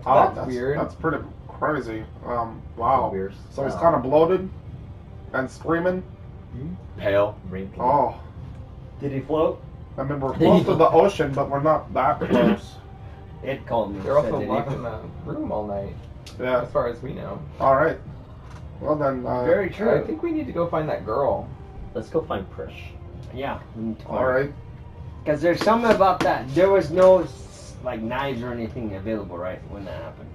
Oh, That's weird. That's pretty crazy. Wow. Weird So he's stuff. kind of bloated and screaming. Pale. Wrinkly. Oh, Did he float? I mean we're close to the ocean, but we're not that close. It called me. They're also said that locked he- in the room all night, Yeah. as far as we know. All right. Well then. Very I true. think we need to go find that girl. Let's go find Prish. Yeah. All right. Because there's something about that. There was no like knives or anything available, right, when that happened.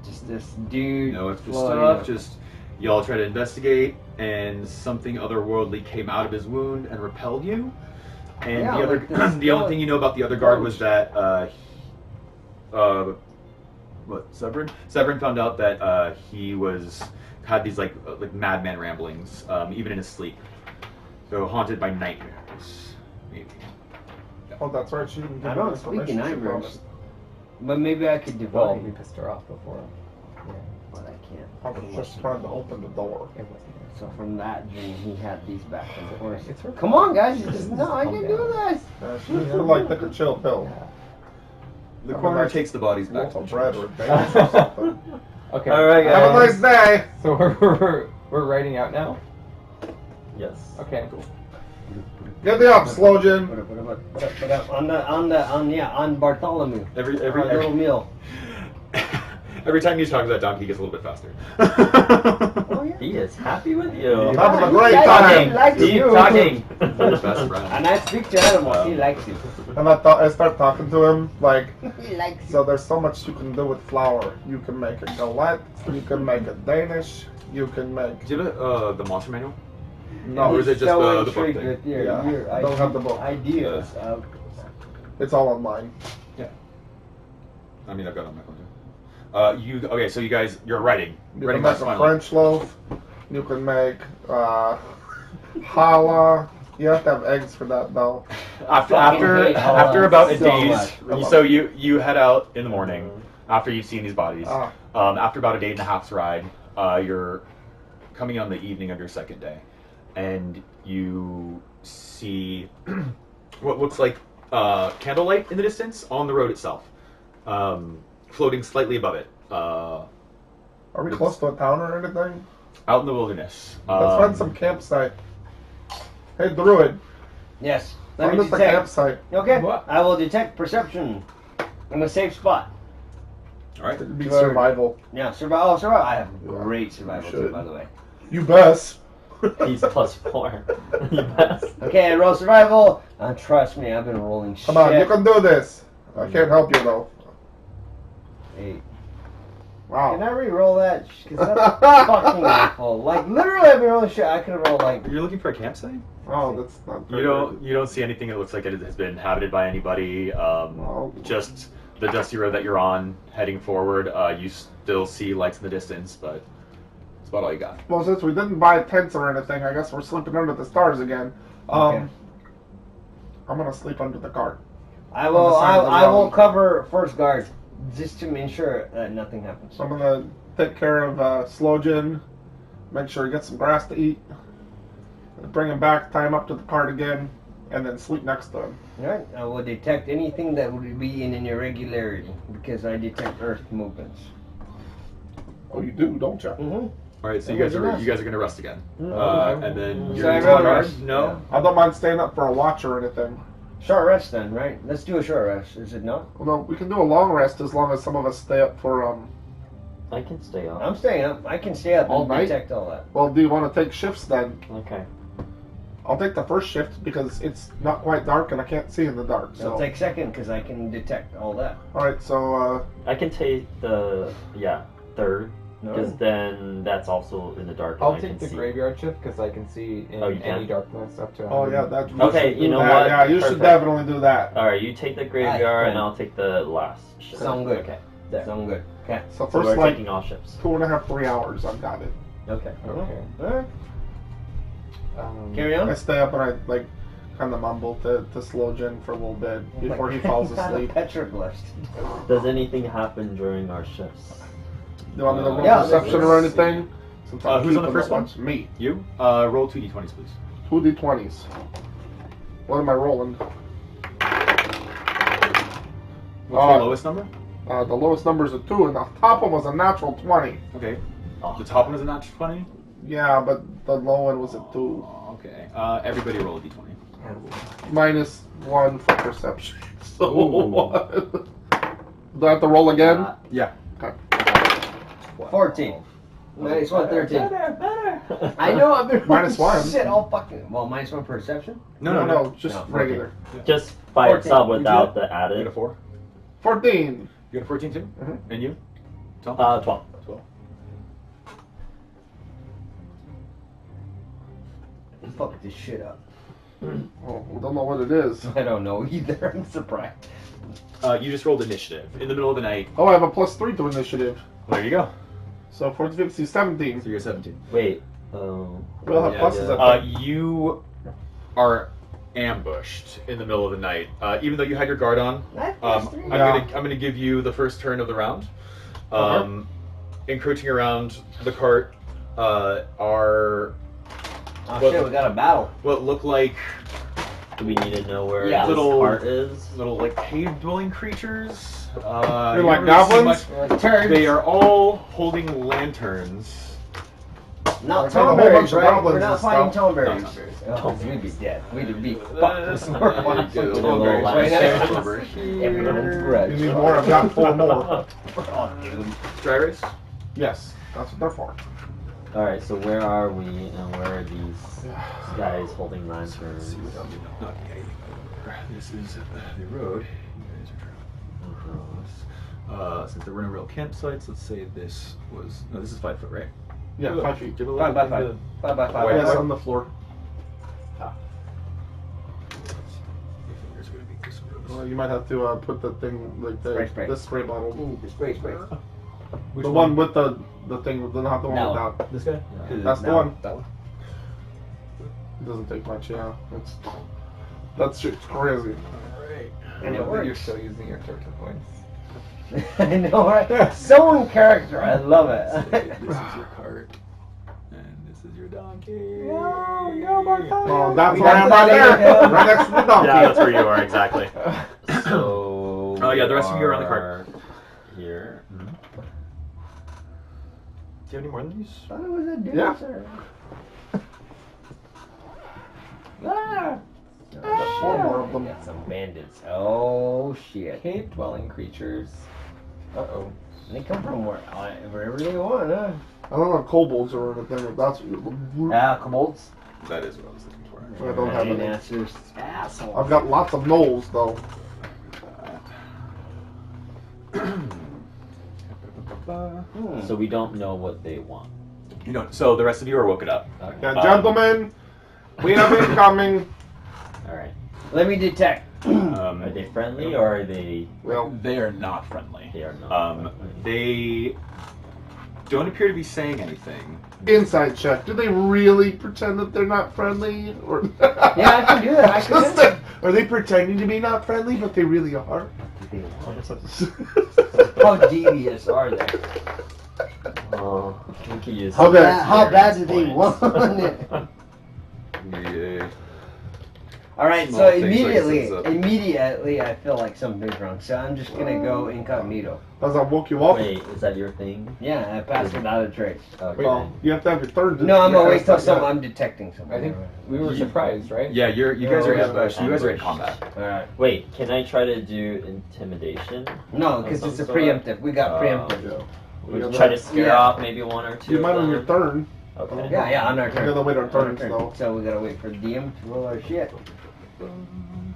Just this dude. No, it's just floating stuff. up. Just y'all try to investigate, and something otherworldly came out of his wound and repelled you. And Yeah, the other, like this the only thing you know about the other guard was ghost. that, what Severin? Severin found out that he had these like madman ramblings, even in his sleep. So haunted by nightmares, maybe. Oh, that's right. She didn't give I me don't this speak information. in She nightmares. promised. But maybe I could Well, develop. we pissed her off before. Yeah, But I can't. I was just trying to open the door. it wasn't her. So from that dream, he had these back and forth. It's her Come fault. on, guys! You just no, I Calm can down. do this. She needs to like take a chill pill. Yeah. The Have a coroner nice takes the bodies back Loaf to of the bread church. or bagels or something. Okay. All right, Have a nice day. So we're writing out now. Yes. Okay. Get me up, Slojan. Put up on Bartholomew. Every Our little meal. every time you talk to that donkey, he gets a little bit faster. Oh yeah. He is happy with you. Having a He great likes- time. He likes Keep you. talking. You're the best friend. And I speak to animals. He likes you. And I start talking to him like, He likes you. so there's so much you can do with flour. You can make a galette. You can make a Danish. You can make Do you have the monster manual? no. Or is it just so the book intrigued thing? with your, Yeah, your I don't have the book. ideas. It's all online. I mean, I've got it on my phone too. Okay? So you guys, you're writing. You Writing can make marks a finally. French loaf. You can make challah. You have to have eggs for that though. After hate challah after about a so days, much. so you head out in the morning after you've seen these bodies. Ah. After about a day and a half's ride, you're coming on the evening of your second day, and you see what looks like candlelight in the distance on the road itself, floating slightly above it, Are we close to a town or anything? out in the wilderness. Let's find some campsite. Hey, Druid, Yes. Let find me us a detect. campsite. Okay. What? I will detect perception in a safe spot. All right. It'd be Druid. survival. Yeah. Survival. Oh, survival. I have great survival too, should. by the way. You best. He's +4. You best. Okay, I roll survival. Trust me, I've been rolling shit. Come on, you can do this. I can't help you though. 8. Wow. Can I re-roll that? Because that's fucking awful. Like, literally, I've been rolling shit. I could have rolled, like... You're looking for a campsite? Oh, that's not. You don't see anything that looks like it has been inhabited by anybody. No. Just the dusty road that you're on, heading forward. You still see lights in the distance, but that's about all you got. Well, since we didn't buy tents or anything, I guess we're sleeping under the stars again. Okay. I'm gonna sleep under the cart. I will, On the side of the I will road. cover first guard. Just to ensure that nothing happens. So I'm gonna take care of Slojan, make sure he gets some grass to eat, bring him back, tie him up to the cart again, and then sleep next to him. Alright, I will detect anything that would be in an irregularity. Because I detect earth movements. Oh, you do, don't you? Mm-hmm. All right, so That you guys would be are nice. you guys are gonna rest again, Mhm. and then So you're I gonna roll guard? rest, No. I don't mind staying up for a watch or anything. Short rest then, right? Let's do a short rest, is it not? Well, no, we can do a long rest as long as some of us stay up for I can stay up. I'm staying up. I can stay up All and night? detect all that. Well, do you want to take shifts then? Okay. I'll take the first shift because it's not quite dark and I can't see in the dark. I'll So, take second because I can detect all that. all right. So, I can take the third, because No. then that's also in the dark. I'll and I take can the see. graveyard shift because I can see in Oh, you any can? darkness up to. oh yeah, 100. that. Okay, should you do know that. what? Yeah, you should Perfect. definitely do that. All right, you take the graveyard, Alright, and I'll take the last shift. Sound good. Okay. Sound good. Okay. So So first, we're like taking all ships. 2.5, 3 hours, I've got it. Okay. Okay. Alright. Carry I on. stay up and I like kind of mumble to Slow Jin for a little bit before he falls asleep. Petroglyphs. Does anything happen during our shifts? Do you want me to roll Yeah, perception or let's anything? Since I'm Who's on the keeping first that one? Me. You? Roll 2d20s, please. 2d20s. What am I rolling? What's the lowest number? The lowest number is a 2, and the top one was a natural 20. Okay. Oh. The top one is a natural 20? Yeah, but the low one was a 2. Okay. Everybody roll a d20. Minus 1 for perception. So, Ooh. do I have to roll again? Yeah. 14. Minus 1, 13. Better. I know I've been Minus 1. Shit, all fucking. Well, minus 1 perception. No, just No, 14. regular. Just by 14. itself You without get- the You got a added. 4? 14. You got a 14 too? Mhm. And you? 12? 12. 12. Fuck this shit up. Oh, we don't know what it is. I don't know either. I'm surprised. You just rolled initiative in the middle of the night. Oh, I have a +3 to initiative. There you go. So 14, 15, 17. So you're 17. Wait. We'll have Yeah, pluses yeah. at that. You are ambushed in the middle of the night. Even though you had your guard on, I'm gonna give you the first turn of the round. Encroaching around the cart are Oh What- shit, we got a battle. what look like Do we need to know where Yeah. this Little- cart is? little like cave dwelling creatures. They're you like don't really see goblins? much. Turns. They are all holding lanterns. Not Like a whole Tomberries, bunch of right? goblins We're not and fighting stuff. Tomberries. No, Oh, we'd be dead. We'd be fucked. There you go. Tomberries right Lantern. now. Over here. Everyone's grudge. You need more? I've got 4 more. Oh, dude. Dry erase? Yes, that's what they're for. Alright, so where are we and where are these guys holding Let's lanterns? see without me knocking anything over. This is the road. You guys are traveling across. Since there were no real campsites, let's say this was this is 5 foot, right? Yeah, 5 feet. Give it a 5 by look. 5. 5 by 5. Wait, Yes, what? on the floor. Your fingers are gonna make this gross. Well, you might have to put the thing like Spray. the spray bottle. Spray. Which the one with the thing, not the one No. without. This guy? That's the No. one. That one? It doesn't take much, yeah. That shit's crazy. Alright. And it I love that you're works. still using your turtle voice. I know, right? So in character. I love This it. is your cart. And this is your donkey. Oh, that's We where got I'm the right there. donkey. Right next to the donkey. Yeah, that's where you are, exactly. So. Oh, yeah, the rest of you are on the cart. Here. Do you have any more of these? Thought it was a dude, Yeah. sir. Got 4 more of them. Got some bandits. Oh shit. Cave dwelling creatures. Uh-oh. They come from wherever they want, huh? I don't know if kobolds or anything, if that's what you're Kobolds. That is what I was looking for. I don't have any. Answers. Asshole. I've got lots of gnolls, though. So we don't know what they want. You know, so the rest of you are woken up. Yeah, gentlemen, we have incoming. Alright. Let me detect. Are they friendly or are they. Well, They are not friendly. They are not. They don't appear to be saying anything. inside check. Do they really pretend that they're not friendly? Or Yeah, I can do that. I can do that. Are they pretending to be not friendly, but they really are? How devious are they? We could use How some bad- how bad do they experience want points. it? Yeah. All right, Small so things like immediately, this up. immediately, I feel like something's wrong. So I'm just gonna go incognito. As I woke you up. Wait, is that your thing? Yeah, I passed without a trace. Okay. Well, you have to have your third. No, I'm gonna wait till some. I'm detecting something. I think we were surprised, right? Yeah, you guys are Oh, yeah. ambushed. You guys are in Ambushed. combat. All right. Wait, can I try to do intimidation? No, because it's a Some sort? preemptive. We got preemptive. Yeah. We Yeah, try to that- scare yeah. off maybe one or two. You might of on your them. turn. Okay. Yeah, on our We turn. gotta wait our On turns turn. though. So we gotta wait for DM to roll our shit. Some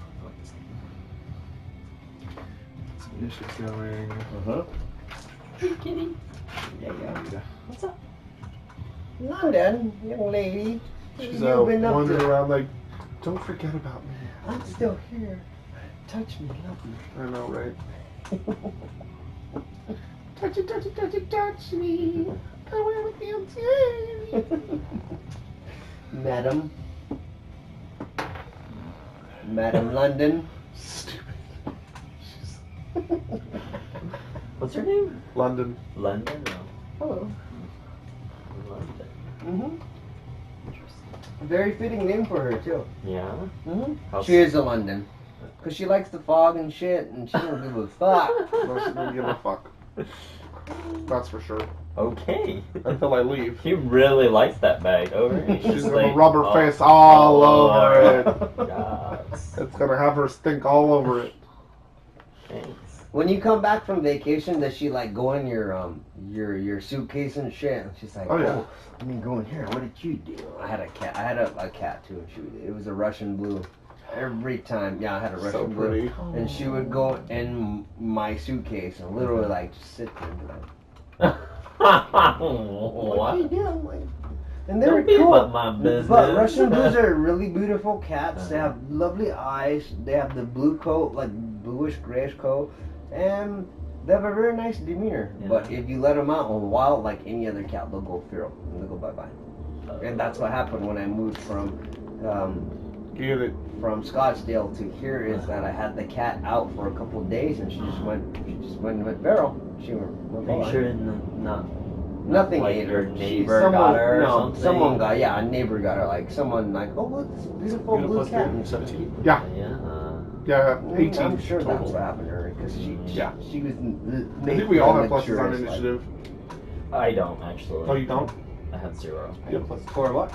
initiatives going. Uh-huh. Kitty. Yeah. What's up? London, young lady. She's You've been up wandering to. around like, don't forget about me. I'm still here. Touch me, love me. I know, right? Touch it, touch it, touch it, touch me. I will feel too. Madam. Madam London. Stupid. What's her name? London. London? Hello. London. Mm-hmm. Interesting. Very fitting name for her, too. Yeah? Mm-hmm. How She is a London. Because she likes the fog and shit, and she don't give a fuck. Most don't give a fuck. That's for sure. Okay. Until I leave. He really likes that bag over it. She's gonna rub her face all over it. Yes. It's gonna have her stink all over it. Thanks. When you come back from vacation, does she like go in your suitcase and shit? And she's like, Oh, yeah. let me go in here. What did you do? I had a cat. I had a cat too. And it was a Russian blue. Every time, yeah, I had a Russian So blue. pretty. And she would go in my suitcase and literally like just sit there and be like, what What? you doing? Like, and they Don't were be cool. about my business. But Russian blues are really beautiful cats. They have lovely eyes. They have the blue coat, like bluish grayish coat, and they have a very nice demeanor. Yeah. But if you let them out on wild, like any other cat, they'll go feral and they'll go bye bye. And that's what happened when I moved from Get it. Scottsdale to here. Is that I had the cat out for a couple of days and she just went feral. She went Make bye-bye. sure not Nothing like ate your her. neighbor someone, got her or no, something? someone got, yeah, a neighbor got her. Like someone like, oh look, this beautiful blue cat. And 17. Yeah, Yeah. yeah, 18 I'm sure total. that's what happened to her because she Yeah. she was. I think we all have pluses on initiative. I don't actually. Oh, you don't? I have 0. You have pluses. For what?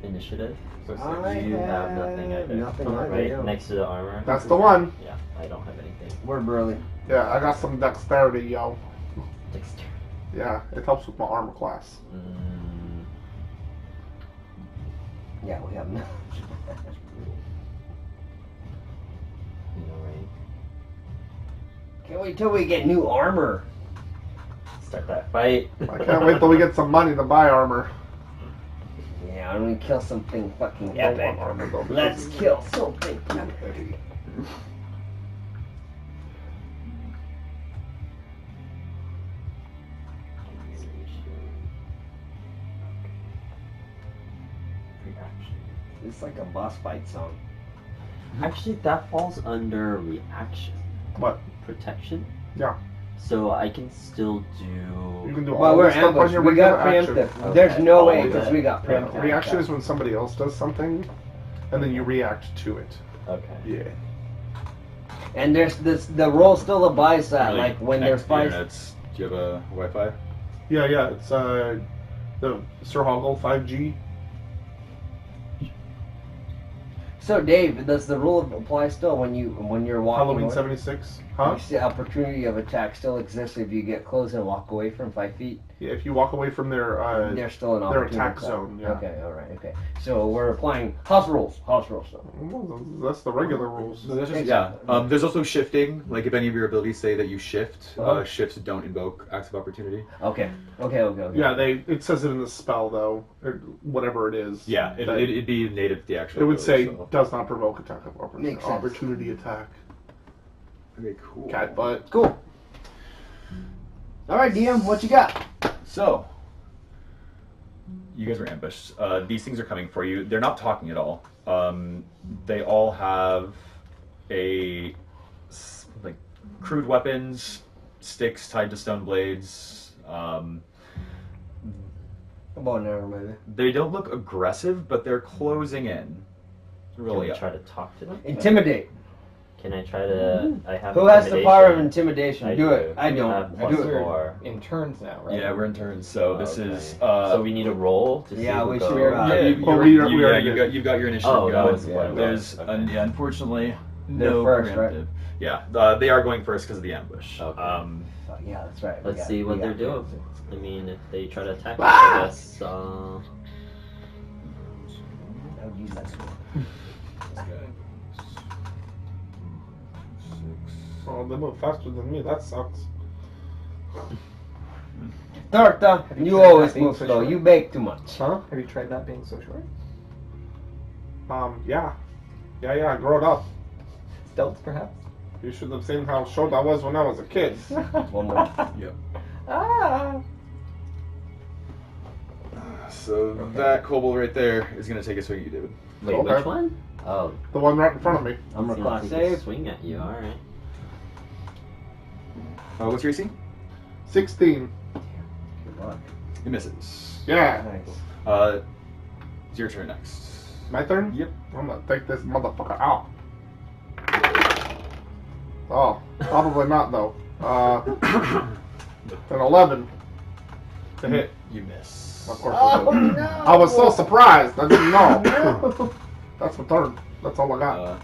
Initiative. So six. I You have nothing either. Nothing either. Right yeah. next to the armor. That's the one. Yeah, I don't have anything. We're burly. Yeah, I got some dexterity, yo. Dexter. Yeah, it helps with my armor class. Mm, Yeah, we have nothing. you know, right? Can't wait till we get new armor. Start that fight. I can't wait till we get some money to buy armor. Yeah, I'm gonna kill something fucking Don't want epic. armor though. Let's kill something epic. Reaction. It's like a boss fight song. Actually, that falls under reaction. What? Protection? Yeah. So I can still You do. can do Well, all we're this stuff on ambushed. your We got regular action. preemptive. Okay. There's no All way of because it. we got Yeah, preemptive. reaction is when somebody else does something, and then you react to it. Okay. Yeah. And there's this. The roll still abides that. Really Like when connect there's to the fights. internets. Do you have a Wi-Fi? Yeah, it's the Sir Hoggle 5G. So Dave, does the rule apply still when you're walking? Halloween away? 76. Huh? The opportunity of attack still exists if you get close and walk away from 5 feet. Yeah, if you walk away from their There's still an their opportunity. attack attack. zone, yeah. Okay, all right, okay. So we're applying house rules. House rules. So. well, that's the regular rules. No, that's just, Exactly. yeah. There's also shifting. Like if any of your abilities say that you shift, Uh-huh. shifts don't invoke acts of opportunity. Okay. Yeah, it says it in the spell though, or whatever it is. Yeah, that- it'd be native to the actual. it would say ability, so. does not provoke attack of opportunity. Makes sense. Opportunity attack. Very cool. Cat butt. Cool. All right, DM, what you got? So, you guys are ambushed. These things are coming for you. They're not talking at all. They all have like crude weapons, sticks tied to stone blades. About never mind. They don't look aggressive, but they're closing in. Can Really we up. try to talk to them? Intimidate. Can I try to? I have. Who has the power of intimidation. intimidation? I Do it. I You have don't. plus Do it. 4. In turns now, right? Yeah, we're in turns. So this Okay. is. So we need a roll to see Yeah, who we goes. should, Yeah, we you've got your did. initiative. Oh, that going. was what it There's was. Okay. yeah, unfortunately, They're no first, right? preemptive. Yeah, they are going first because of the ambush. Okay. Fuck, yeah, that's right. we Let's got- see we what got they're doing. fancy. I mean, if they try to attack us, Ah! I guess. I would use that sword. Oh, they move faster than me. That sucks. Torta, Have you you tried always not being move so slow. short? You bake too much. Huh? Have you tried not being so short? Yeah. Yeah, I grew up. Stealth, perhaps? You should have seen how short I was when I was a kid. One more. Ah! So that kobold right there is going to take a swing at you, David. Wait, Okay. which one? Oh, The one right in front of me. Armor he's class gonna take a save. swing at you. All right. What's your AC? 16. Good luck. It misses. Yeah. Nice. It's your turn next. My turn? Yep. I'm gonna take this motherfucker out. Oh, probably not though. An 11 to hit. You miss. Of course I did. I was so surprised. I didn't know. That's my turn. That's all I got.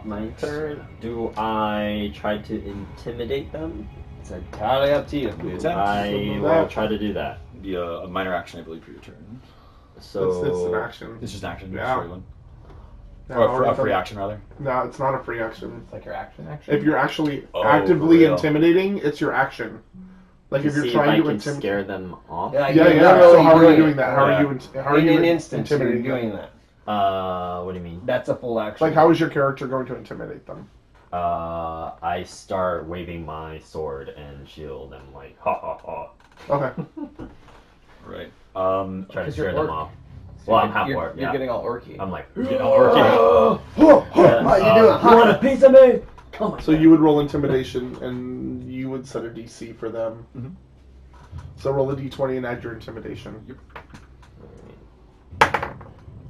My turn. Do I try to intimidate them? It's entirely up to you. The attack. I will try to do that. Be a minor action, I believe, for your turn. So It's an action. It's just an action. Yeah. Free one. Yeah, Or already a free done- action, rather. No, it's not a free action. It's like your action. If you're actually Oh, actively for real? intimidating, it's your action. Like if to you're see trying if I to can intimidate. scare them off. Yeah, Yeah, you're yeah. So literally how are you doing it. that? How Yeah. are you? How are In you an instance, you're intimidating them? doing that. What do you mean? That's a full action. Like, how is your character going to intimidate them? I start waving my sword and shield and like ha ha ha. Okay. Right. Trying to Because you're scare them orc. off. Well, I'm half you're, orc. You're Yeah. getting all orky. I'm like, you know, orky. How you doing? You want a piece of me? Come on. So you would roll intimidation, and you would set a DC for them. Mhm. So roll a D20 and add your intimidation.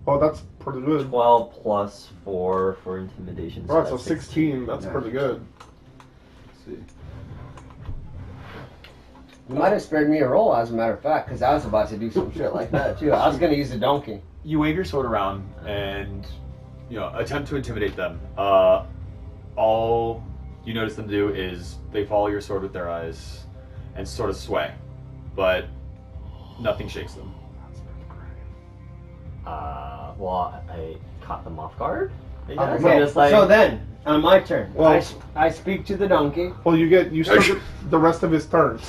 Oh, that's pretty good. 12 plus 4 for intimidation. Alright, so that's 16. That's Yeah. pretty good. Let's see. You might have spared me a roll, as a matter of fact, because I was about to do some shit like that too. I was gonna use a donkey. You wave your sword around and, attempt to intimidate them. All you notice them do is they follow your sword with their eyes and sort of sway, but nothing shakes them. Well, I caught them off guard. I guess. Okay, I'm just like, so then, on my turn, Well- I speak to the donkey. Well, you still get the rest of his turn.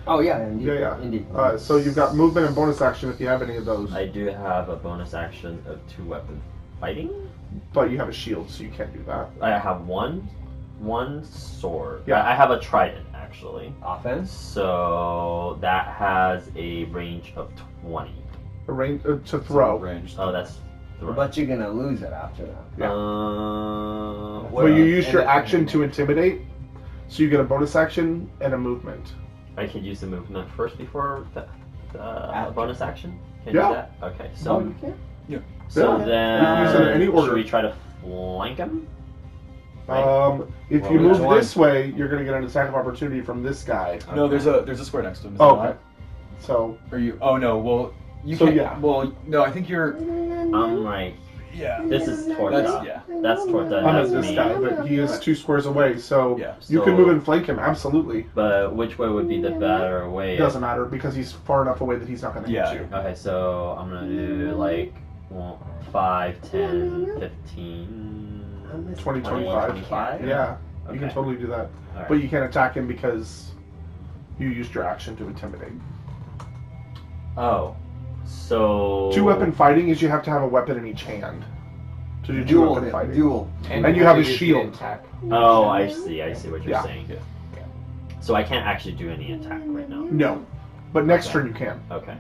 Oh yeah, indeed. Yeah. Indeed. So you've got movement and bonus action if you have any of those. I do have a bonus action of 2-weapon fighting. But you have a shield, so you can't do that. I have one sword. Yeah. I have a trident actually. Offense. So that has a range of 20. The range to throw. Ranged. Oh, that's throw. But you're gonna lose it after that. Yeah. What- Well, you use and your then- action to intimidate, so you get a bonus action and a movement. I could use the movement first before the After. bonus action. Can Yeah. I do that? Okay. So Oh, you can. so Yeah. then You can use it in any order. should we try to flank him? Right. If Well, you which move one? this way, you're gonna get an attack of opportunity from this guy. No, there's a square next to him. Is Oh, that okay. So not? Are you? Oh no. Well, you So, can't. yeah. Well, no. I think you're. I'm right. Yeah. This is Torta. That's Torta. I'm That's at this me. guy, but he is 2 squares away, so Yeah. you can So- move and flank him. Absolutely, But which way would be the better way? it doesn't matter because he's far enough away that he's not gonna Yeah. hit you. Okay, so I'm gonna do like 5, 10, 15, 20, 25. 25? Yeah, you can Okay. totally do that, Alright. but you can't attack him because you used your action to intimidate. Oh, so 2-weapon fighting is you have to have a weapon in each hand to do 2-weapon fighting. Duel. And you have a use the shield. attack. Oh, I see what you're Yeah. saying. So I can't actually do any attack right now. No, but next Okay. turn you can. Okay.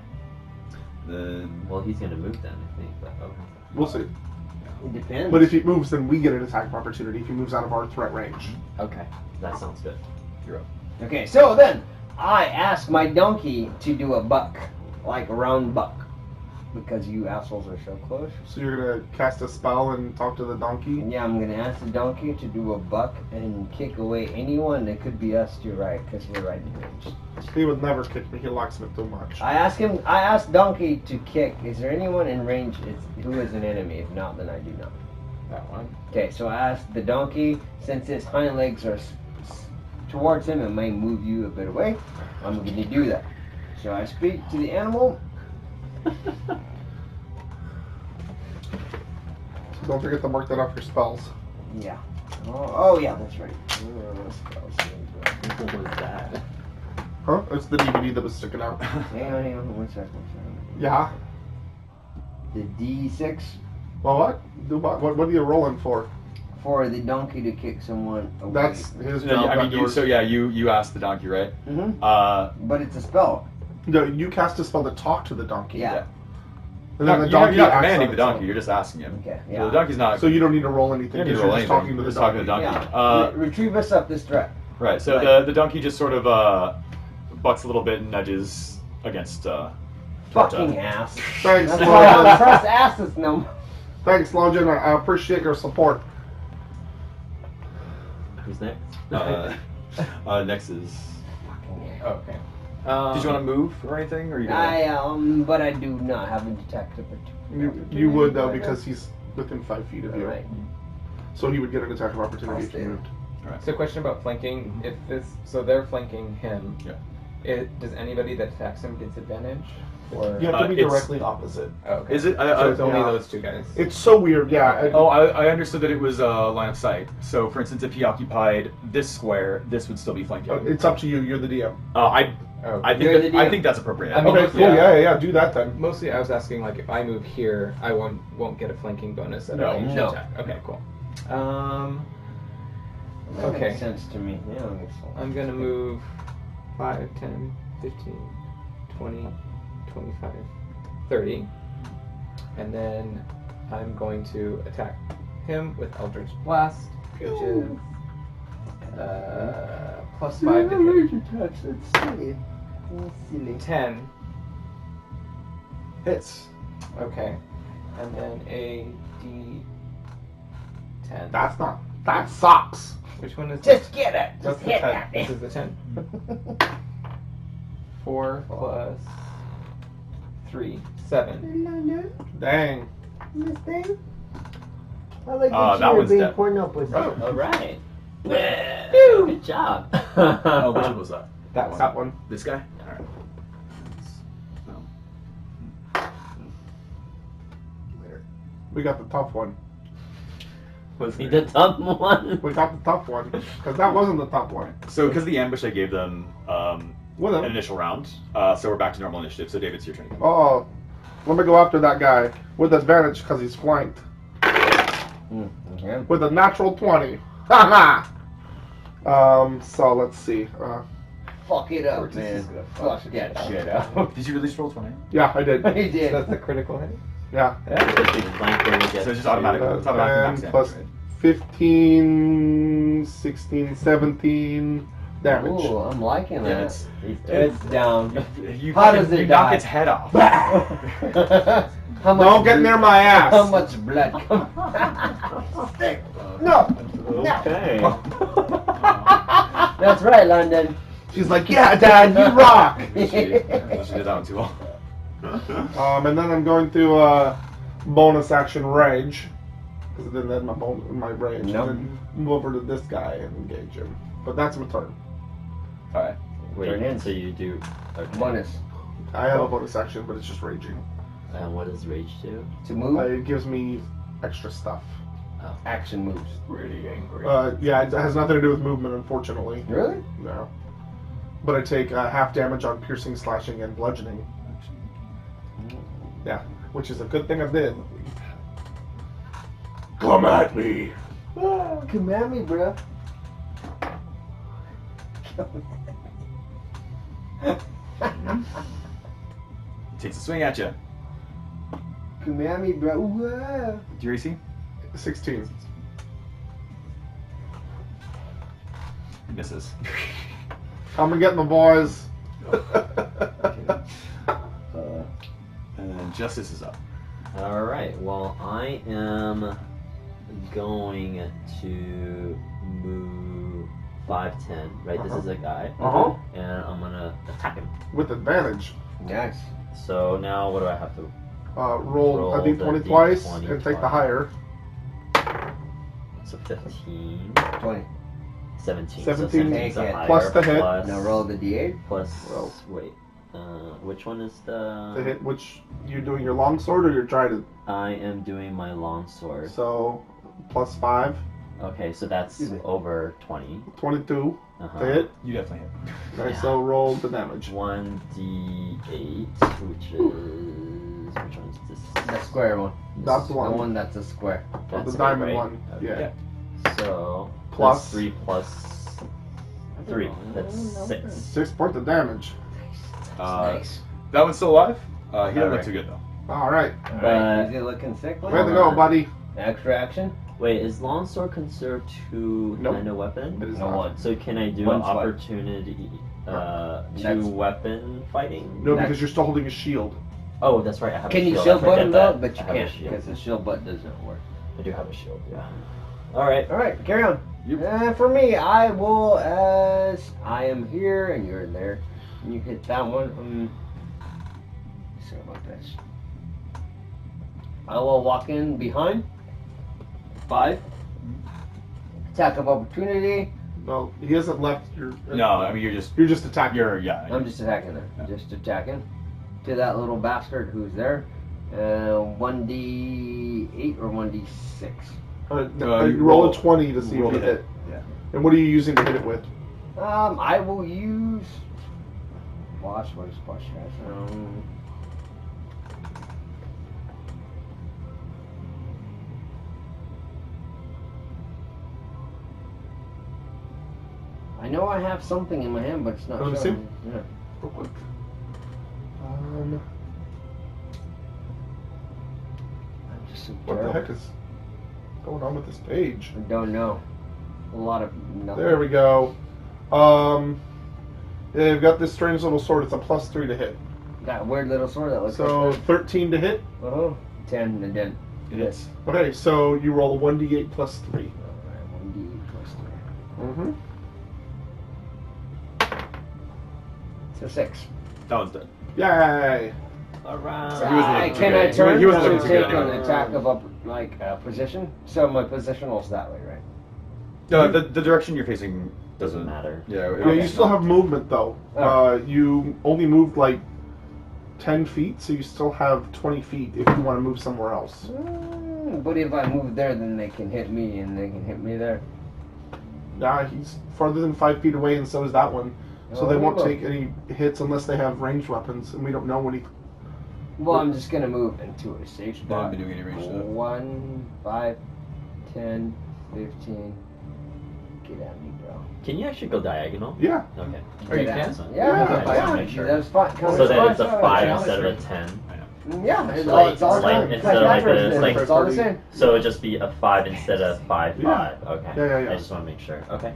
Then. Well, he's gonna move then, I think. But okay. We'll see. It depends. But if he moves, then we get an attack of opportunity if he moves out of our threat range. Okay, that sounds good. Okay, so then I ask my donkey to do a buck, like a round buck, because you assholes are so close. So you're gonna cast a spell and talk to the donkey. And yeah, I'm gonna ask the donkey to do a buck and kick away anyone that could be us to your right, because we're right in range. He would never kick me. He likes me too much. I ask donkey to kick. Is there anyone in range who is an enemy? If not, then I do not. That one. Okay, so I asked the donkey, since its hind legs are towards him and may move you a bit away, I'm going to do that. So I speak to the animal. Don't forget to mark that off your spells. Yeah. Oh yeah, that's right. What was that? Huh? It's the DVD that was sticking out. Hang on, 1 second. Yeah. The D6 Well, what? What are you rolling for? for the donkey to kick someone away. That's his No, job. I not mean, yours. you asked the donkey, right? Mm-hmm. But it's a spell. No, you cast a spell to talk to the donkey. Yeah. And then the you're donkey not acts commanding on the its own. donkey. You're just asking him. Okay. So Yeah. the donkey's not. So you don't need to roll anything. you don't need to You're roll just anything. talking to You're the just talking donkey. to the donkey. Yeah. Retrieve us up this threat. Right. So Right. the donkey just sort of butts a little bit and nudges against. Fucking ass. Thanks, That's why I don't Longin. trust asses no more. Thanks, Longin. I appreciate your support. Who's next? Next is. Oh, okay. Did you want to move or anything, or you? But I do not have a detective. You would though because he's within 5 feet of you. Right. So he would get an attack of opportunity I'll if you stay. moved. So, question about flanking. If this, so they're flanking him. Yeah. Does anybody that attacks him get advantage? Or You have to be it's- directly opposite. oh, okay. Is it? So it's only yeah. those two guys. It's so weird, yeah. Oh, I understood that it was line of sight. So, for instance, if he occupied this square, this would still be flanking. It's up to you. You're the DM. Oh, I think You're that, the I DM. think that's appropriate. I mean, Okay, cool. Yeah. Do that then. mostly I was asking like if I move here, I won't get a flanking bonus at No. a ranged No. attack. Okay, cool. That Okay. makes sense to me. Yeah, that makes sense. I'm gonna move 5, 10, 15, 20, 25, 30. And then I'm going to attack him with Eldritch Blast, which is plus 5 to hit. attacks. That's silly. That's silly. 10. Hits. Okay. And then a D10. That sucks. Which one is Just get it. That's Just the hit 10. that This thing. is the 10. 4 plus 3, 7. Dang. This thing? I like that one's dead. poured up with Oh. All right. Good job. Oh, which one was that? That one. This guy. All right. We got the tough one. Was he the top one? We got the tough one because that wasn't the tough one. So, because of the ambush, I gave them With an him. initial round. So we're back to normal initiative. So, David, it's your turn. Oh, let me go after that guy with advantage because he's flanked Okay. with a natural 20. Ha ha. So let's see. Fuck it up, Ortiz man. is gonna Fuck that shit up. Did you release roll 20? Yeah, I did. He did. That's the critical hit? Yeah. So it's just automatic. It's automatic. 10 max plus damage, 15, 16, 17 damage. Ooh, I'm liking right? Yeah, that. it's It's down. you How does it you knock die? its head off. How much Don't get near my ass. How much blood come? No. Okay. That's right, London. She's like, yeah, Dad, you rock. she did that one too well. And then I'm going to bonus action rage because then that's my rage. No. And then move over to this guy and engage him. But that's my turn. All right. Turn in. Wait, so you do. Okay. Bonus I have a bonus action, but it's just raging. And what does rage do? to move. It gives me extra stuff. Action moves. Really angry. Yeah, it has nothing to do with movement, unfortunately. Really? No. But I take half damage on piercing, slashing, and bludgeoning. Yeah, which is a good thing I did. Come at me. Come at me, bro. Takes a swing at you. Come at me, bro. Whoa. Do your AC? 16. Misses. Come and get my boys. And then Justice is up. Alright, well, I am going to move 5, 10, right? This is a guy. Uh-huh. And I'm gonna attack him. With advantage. Nice. So now what do I have to Roll a Roll the d20 twice D20 and take the twice. higher. so 15, 20. 17. 17 So 17's Take a it. higher, Plus the hit. plus- Now roll the d8. Plus, Roll. wait, which one is the? To hit, which you're doing your longsword or your trident? I am doing my longsword. So plus 5, Okay, so that's Excuse me. over 20. 22 Uh-huh. to hit. You definitely hit. Alright, so roll the damage. 1d8, which one is this? The square one. That's the The one. one that's a square. That's the it, diamond right? one. Okay. So Plus- that's 3 plus 3. That's 6. 6 points of damage. Nice. That one's still alive. He doesn't look Alright. too good though. Alright. Alright, is he looking sickly? Way to go, buddy. Extra action? Wait, is longsword considered two Nope. kind of weapon? It is No not. one. So can I do One an swipe. opportunity That's- two weapon fighting? No, That's- because you're still holding a shield. Oh, that's right. I have Can a you shield. shield I forget button that. though? But you I have a can't shield. because the shield button doesn't work. I do have a shield. Yeah. All right. Alright, carry on. Yep. For me, I will, as I am here and you're there, and you hit that one. Sorry about this. I will walk in behind. 5. Attack of opportunity. No, he hasn't left. No, I mean you're just attacking. yeah. I'm just attacking there. Just attacking. To that little bastard who's there. 1d8 or 1d6. You roll a 20 to see if roll you the hit. hit. Yeah. And what are you using to hit it with? I will use. What is Bosch? I know I have something in my hand, but it's not Let me showing. Yeah. Real quick. I'm just so What the terrible. heck is going on with this page? I don't know. A lot of nothing. There we go. Yeah, you've got this strange little sword. It's a +3 to hit. That weird little sword that looks So like 13 to hit. that. Uh-huh. 10 and then. Yes. Okay, so you roll a 1d8 plus 3. Alright, 1d8 plus 3. Mm-hmm. So 6. That one's dead. Yay! All right. He wasn't looking too Can good. I turn He wasn't to looking too take good an anyway. attack of up, position? So my positional's that way, right? No, the direction you're facing Doesn't matter. Yeah. Yeah, you still have movement though. Oh. You only moved like 10 feet, so you still have 20 feet if you want to move somewhere else. But if I move there, then they can hit me, and they can hit me there. Nah, he's farther than 5 feet away, and so is that one. So Oh, they won't well. take any hits unless they have ranged weapons, and we don't know when he. Well, I'm just gonna move into a safe They haven't spot. been doing any range stuff. 1, 5, 10, 15. Get at me, bro. Can you actually go diagonal? Yeah. Okay. Or you Get at can? me. Yeah, Okay, just wanna make sure. that's fine. So then it's a 5 Yeah, instead of a 10. Yeah, it's Like- all, it's all the like same. instead of like the- It's like- all the same. So it would just be a 5 instead of 5, Yeah. 5. Okay. Yeah. I just want to make sure. Okay.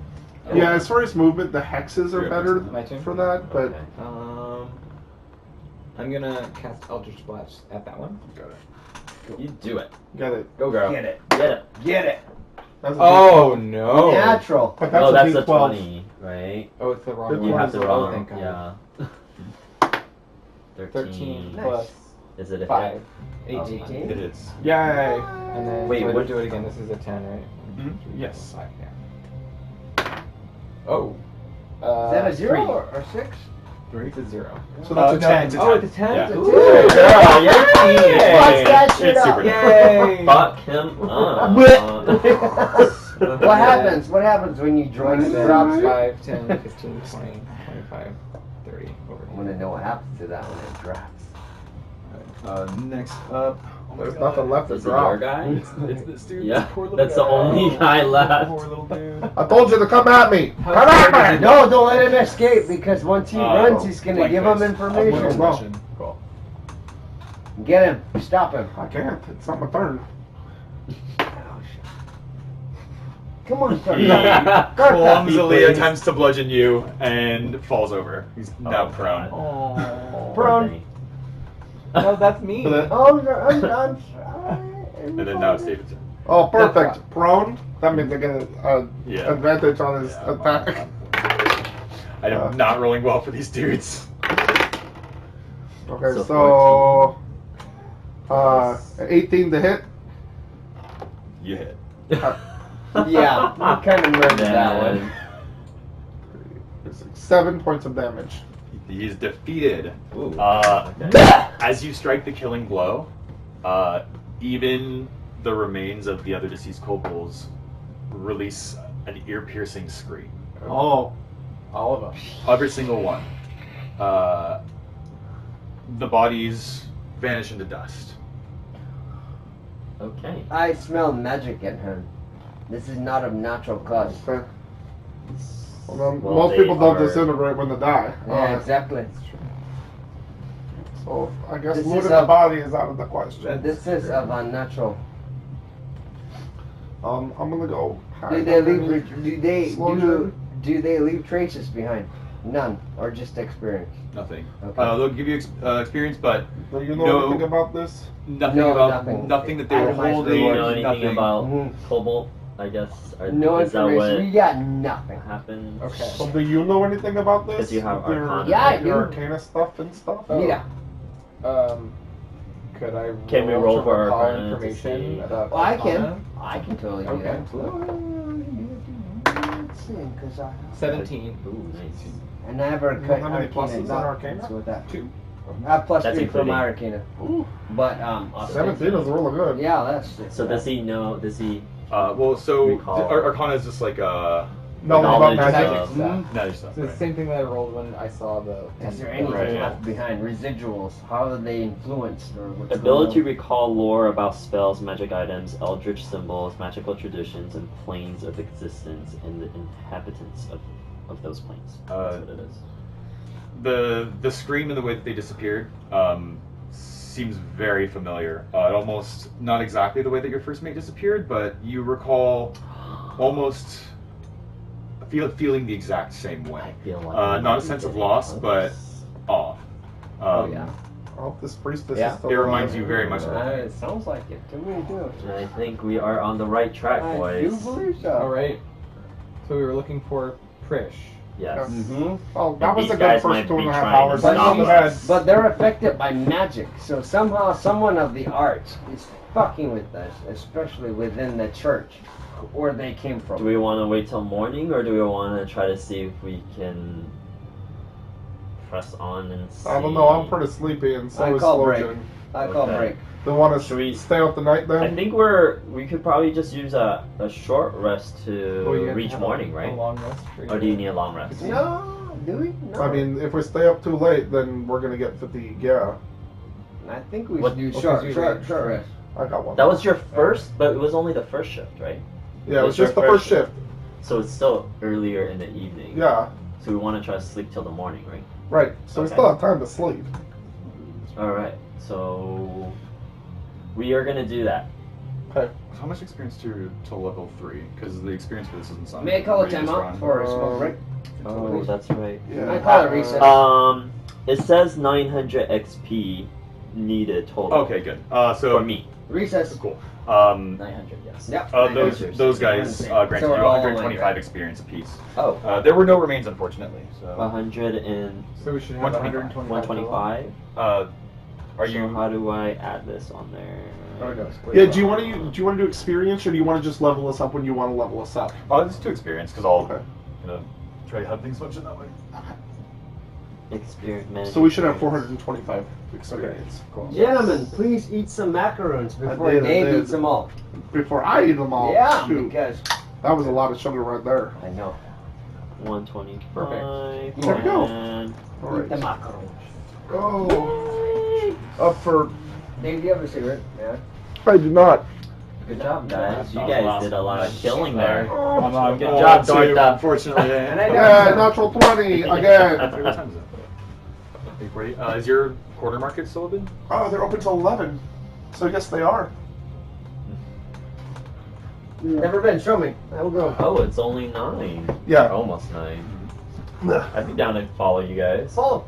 Yeah, as far as movement, the hexes are Yeah, better my turn? for that, but Okay. I'm gonna cast Eldritch Blast at that one. Got it. You do it. get it. Go, girl. Get it. Get it. Get it. That's a Oh D12. no! Natural. But that's Oh, a that's a D12. 20, right? Oh, it's the wrong Good one. You one have to is- roll. Oh, thank God. Yeah. 13 Nice. plus Is it a 5. hit? 18. 18. It is. Yay! And then Wait, so what- do it again. This is a 10, right? Mhm. Yes. 5, yeah. Oh. Is that a 0 3. or 6? 3. It's a 0. So that's a no, 10. it's a Oh, 10. it's a 10? Yeah. Ooh, Ooh, girl, you're Fuck that shit It's up. super Yay! Fuck him up. What happens? What happens when you join the Drops drops? 5, 10, 15, 20, 25, 30. Over I want to know what happens to that when it drops. Next up. Oh my There's God. nothing left to Is it your drop. guy? It's this dude. Yeah, this poor little that's the guy. only guy left. Poor little dude. I told you to come at me. How Come scared at is me. it? No, don't let him escape because once he runs, he's gonna blank give him face. information. Well, Cool. Get him. Stop him. I can't. It's not my turn. Come on, son. He Garth. clumsily please. attempts to bludgeon you and falls over. He's now Oh, prone. Oh. Prone. No, that's me. So that- Oh, I'm sorry. And then now it's David's turn. Oh, perfect. Prone. That means I get an Yeah. advantage on his Yeah. attack. I am not rolling well for these dudes. Okay, So so 18 to hit. You hit. Yeah, we kind of murdered that Then- one. 7 points of damage. He is defeated. Ooh. Okay. As you strike the killing blow, even the remains of the other deceased kobolds release an ear-piercing scream. Oh. All of them. Every single one. The bodies vanish into dust. Okay. I smell magic in him. This is not a natural cause. Okay. Well, Well, most they people don't are- disintegrate when they die. Yeah, exactly. So I guess This looting is the a- body is out of the question. This is of unnatural. I'm gonna go. Do they leave? Slow Do they leave traces behind? None, or just experience. Nothing. Okay. They'll give you experience, but Do you know No. anything about this? nothing No, about nothing. nothing that they were Itemized holding. Do you know rewards, anything nothing. about Mhm. Cobalt? I guess. No is that information. what We got nothing. happens? Okay. So do you know anything about this? Because you have With your- Arcana. Yeah, I your do. Arcana stuff and stuff. Oh. Yeah. Could I Can we roll to for recall Arcana to information see? about Well, I Arcana? I can totally do Okay. that. Let's see, 'cause I 17. Ooh, nice. and I have Arcana. You don't have any pluses on Arcana? What's with that? 2. I have plus That's 3 for my including- Arcana. Ooh, But I'll 17 is really good. Yeah, that's. So does he know? Does he? Well, so Recall. Arcana is just like Knowledge about Knowledge magic. of- Mhm. magic stuff. It's the Right. same thing that I rolled when I saw the. Is there anything Right. left behind? Residuals? How are they influenced, or what's Ability to going recall lore about spells, magic items, eldritch symbols, magical traditions, and planes of existence, and the inhabitants of those planes. That's what it is. The scream and the way that they disappeared seems very familiar. It almost not exactly the way that your first mate disappeared, but you recall almost feeling the exact same I way. feel like Not a sense of loss, but awe. Oh, yeah. I hope this priestess Yeah. is still It reminds alive. you very much of on? it. It sounds like it to me too. And I think we are on the right track, I boys. do believe so. Alright. So we were looking for Prish. Yes. Mm-hmm. Oh, that And was these a good guys first might 2.5 be trying hours. to I stop know us. that. But they're affected by magic, so somehow someone of the arts is fucking with us, especially within the church, where they came from. Do we want to wait till morning, or do we want to try to see if we can press on and see? I don't know. I'm pretty sleepy, and so I is call break. Slojan. I call Okay. break. They want Should to we- stay out the night then? I think we could probably just use a short rest to Oh, you have to reach have morning, a right? long rest. Or do you need a long rest? No, do we? No. I mean, if we stay up too late, then we're gonna get fatigued. Yeah, I think we What- should do okay, short so you- rest. I got one. That was your first, but it was only the first shift, right? Yeah, it was was your just the first first shift. So it's still earlier in the evening. Yeah, So we want to try to sleep till the morning, right? right. So we Okay. still have time to sleep. All right. So we are gonna do that. How much experience to level 3? Because the experience for this isn't something. May I call a we just timeout run. for a smoke break? Oh, that's right. Yeah. I call it recess. It says 900 XP needed total. Okay, good. So For me, Recess. cool. 900. Yes. Yep. Those guys granted So we're you all 125 like that. experience apiece. Oh, There were no remains, unfortunately. So, 100 and So we should have 125. 125. 125. are So you? how do I add this on there? Oh, no. Yeah. Do you want to do experience, or do you want to just level us up when you want to level us up? It's 2 experience because I'll Okay. try to have things function that way. Experience. So we should have 425 experience. Cool. Gentlemen, please eat some macaroons before did, I Dave did. eats them all. Before I eat them all. Yeah, Shoot. because That was a lot of sugar right there. I know. 125. There we go. And All Eat the right. macaroons. Oh. Up for. Dave, do you have a cigarette? Yeah. I do not. good job, guys. You That was guys awesome. did a lot of killing there. Oh, Good job, Dorta. Unfortunately, And I yeah, natural 20 again. What time is it? 8:40. Is your quarter market still open? Oh, they're open till 11. So I guess they are. Never been. Show me. I will go. Oh, it's only 9. Yeah. Almost 9. I'd be down to follow you guys. Follow.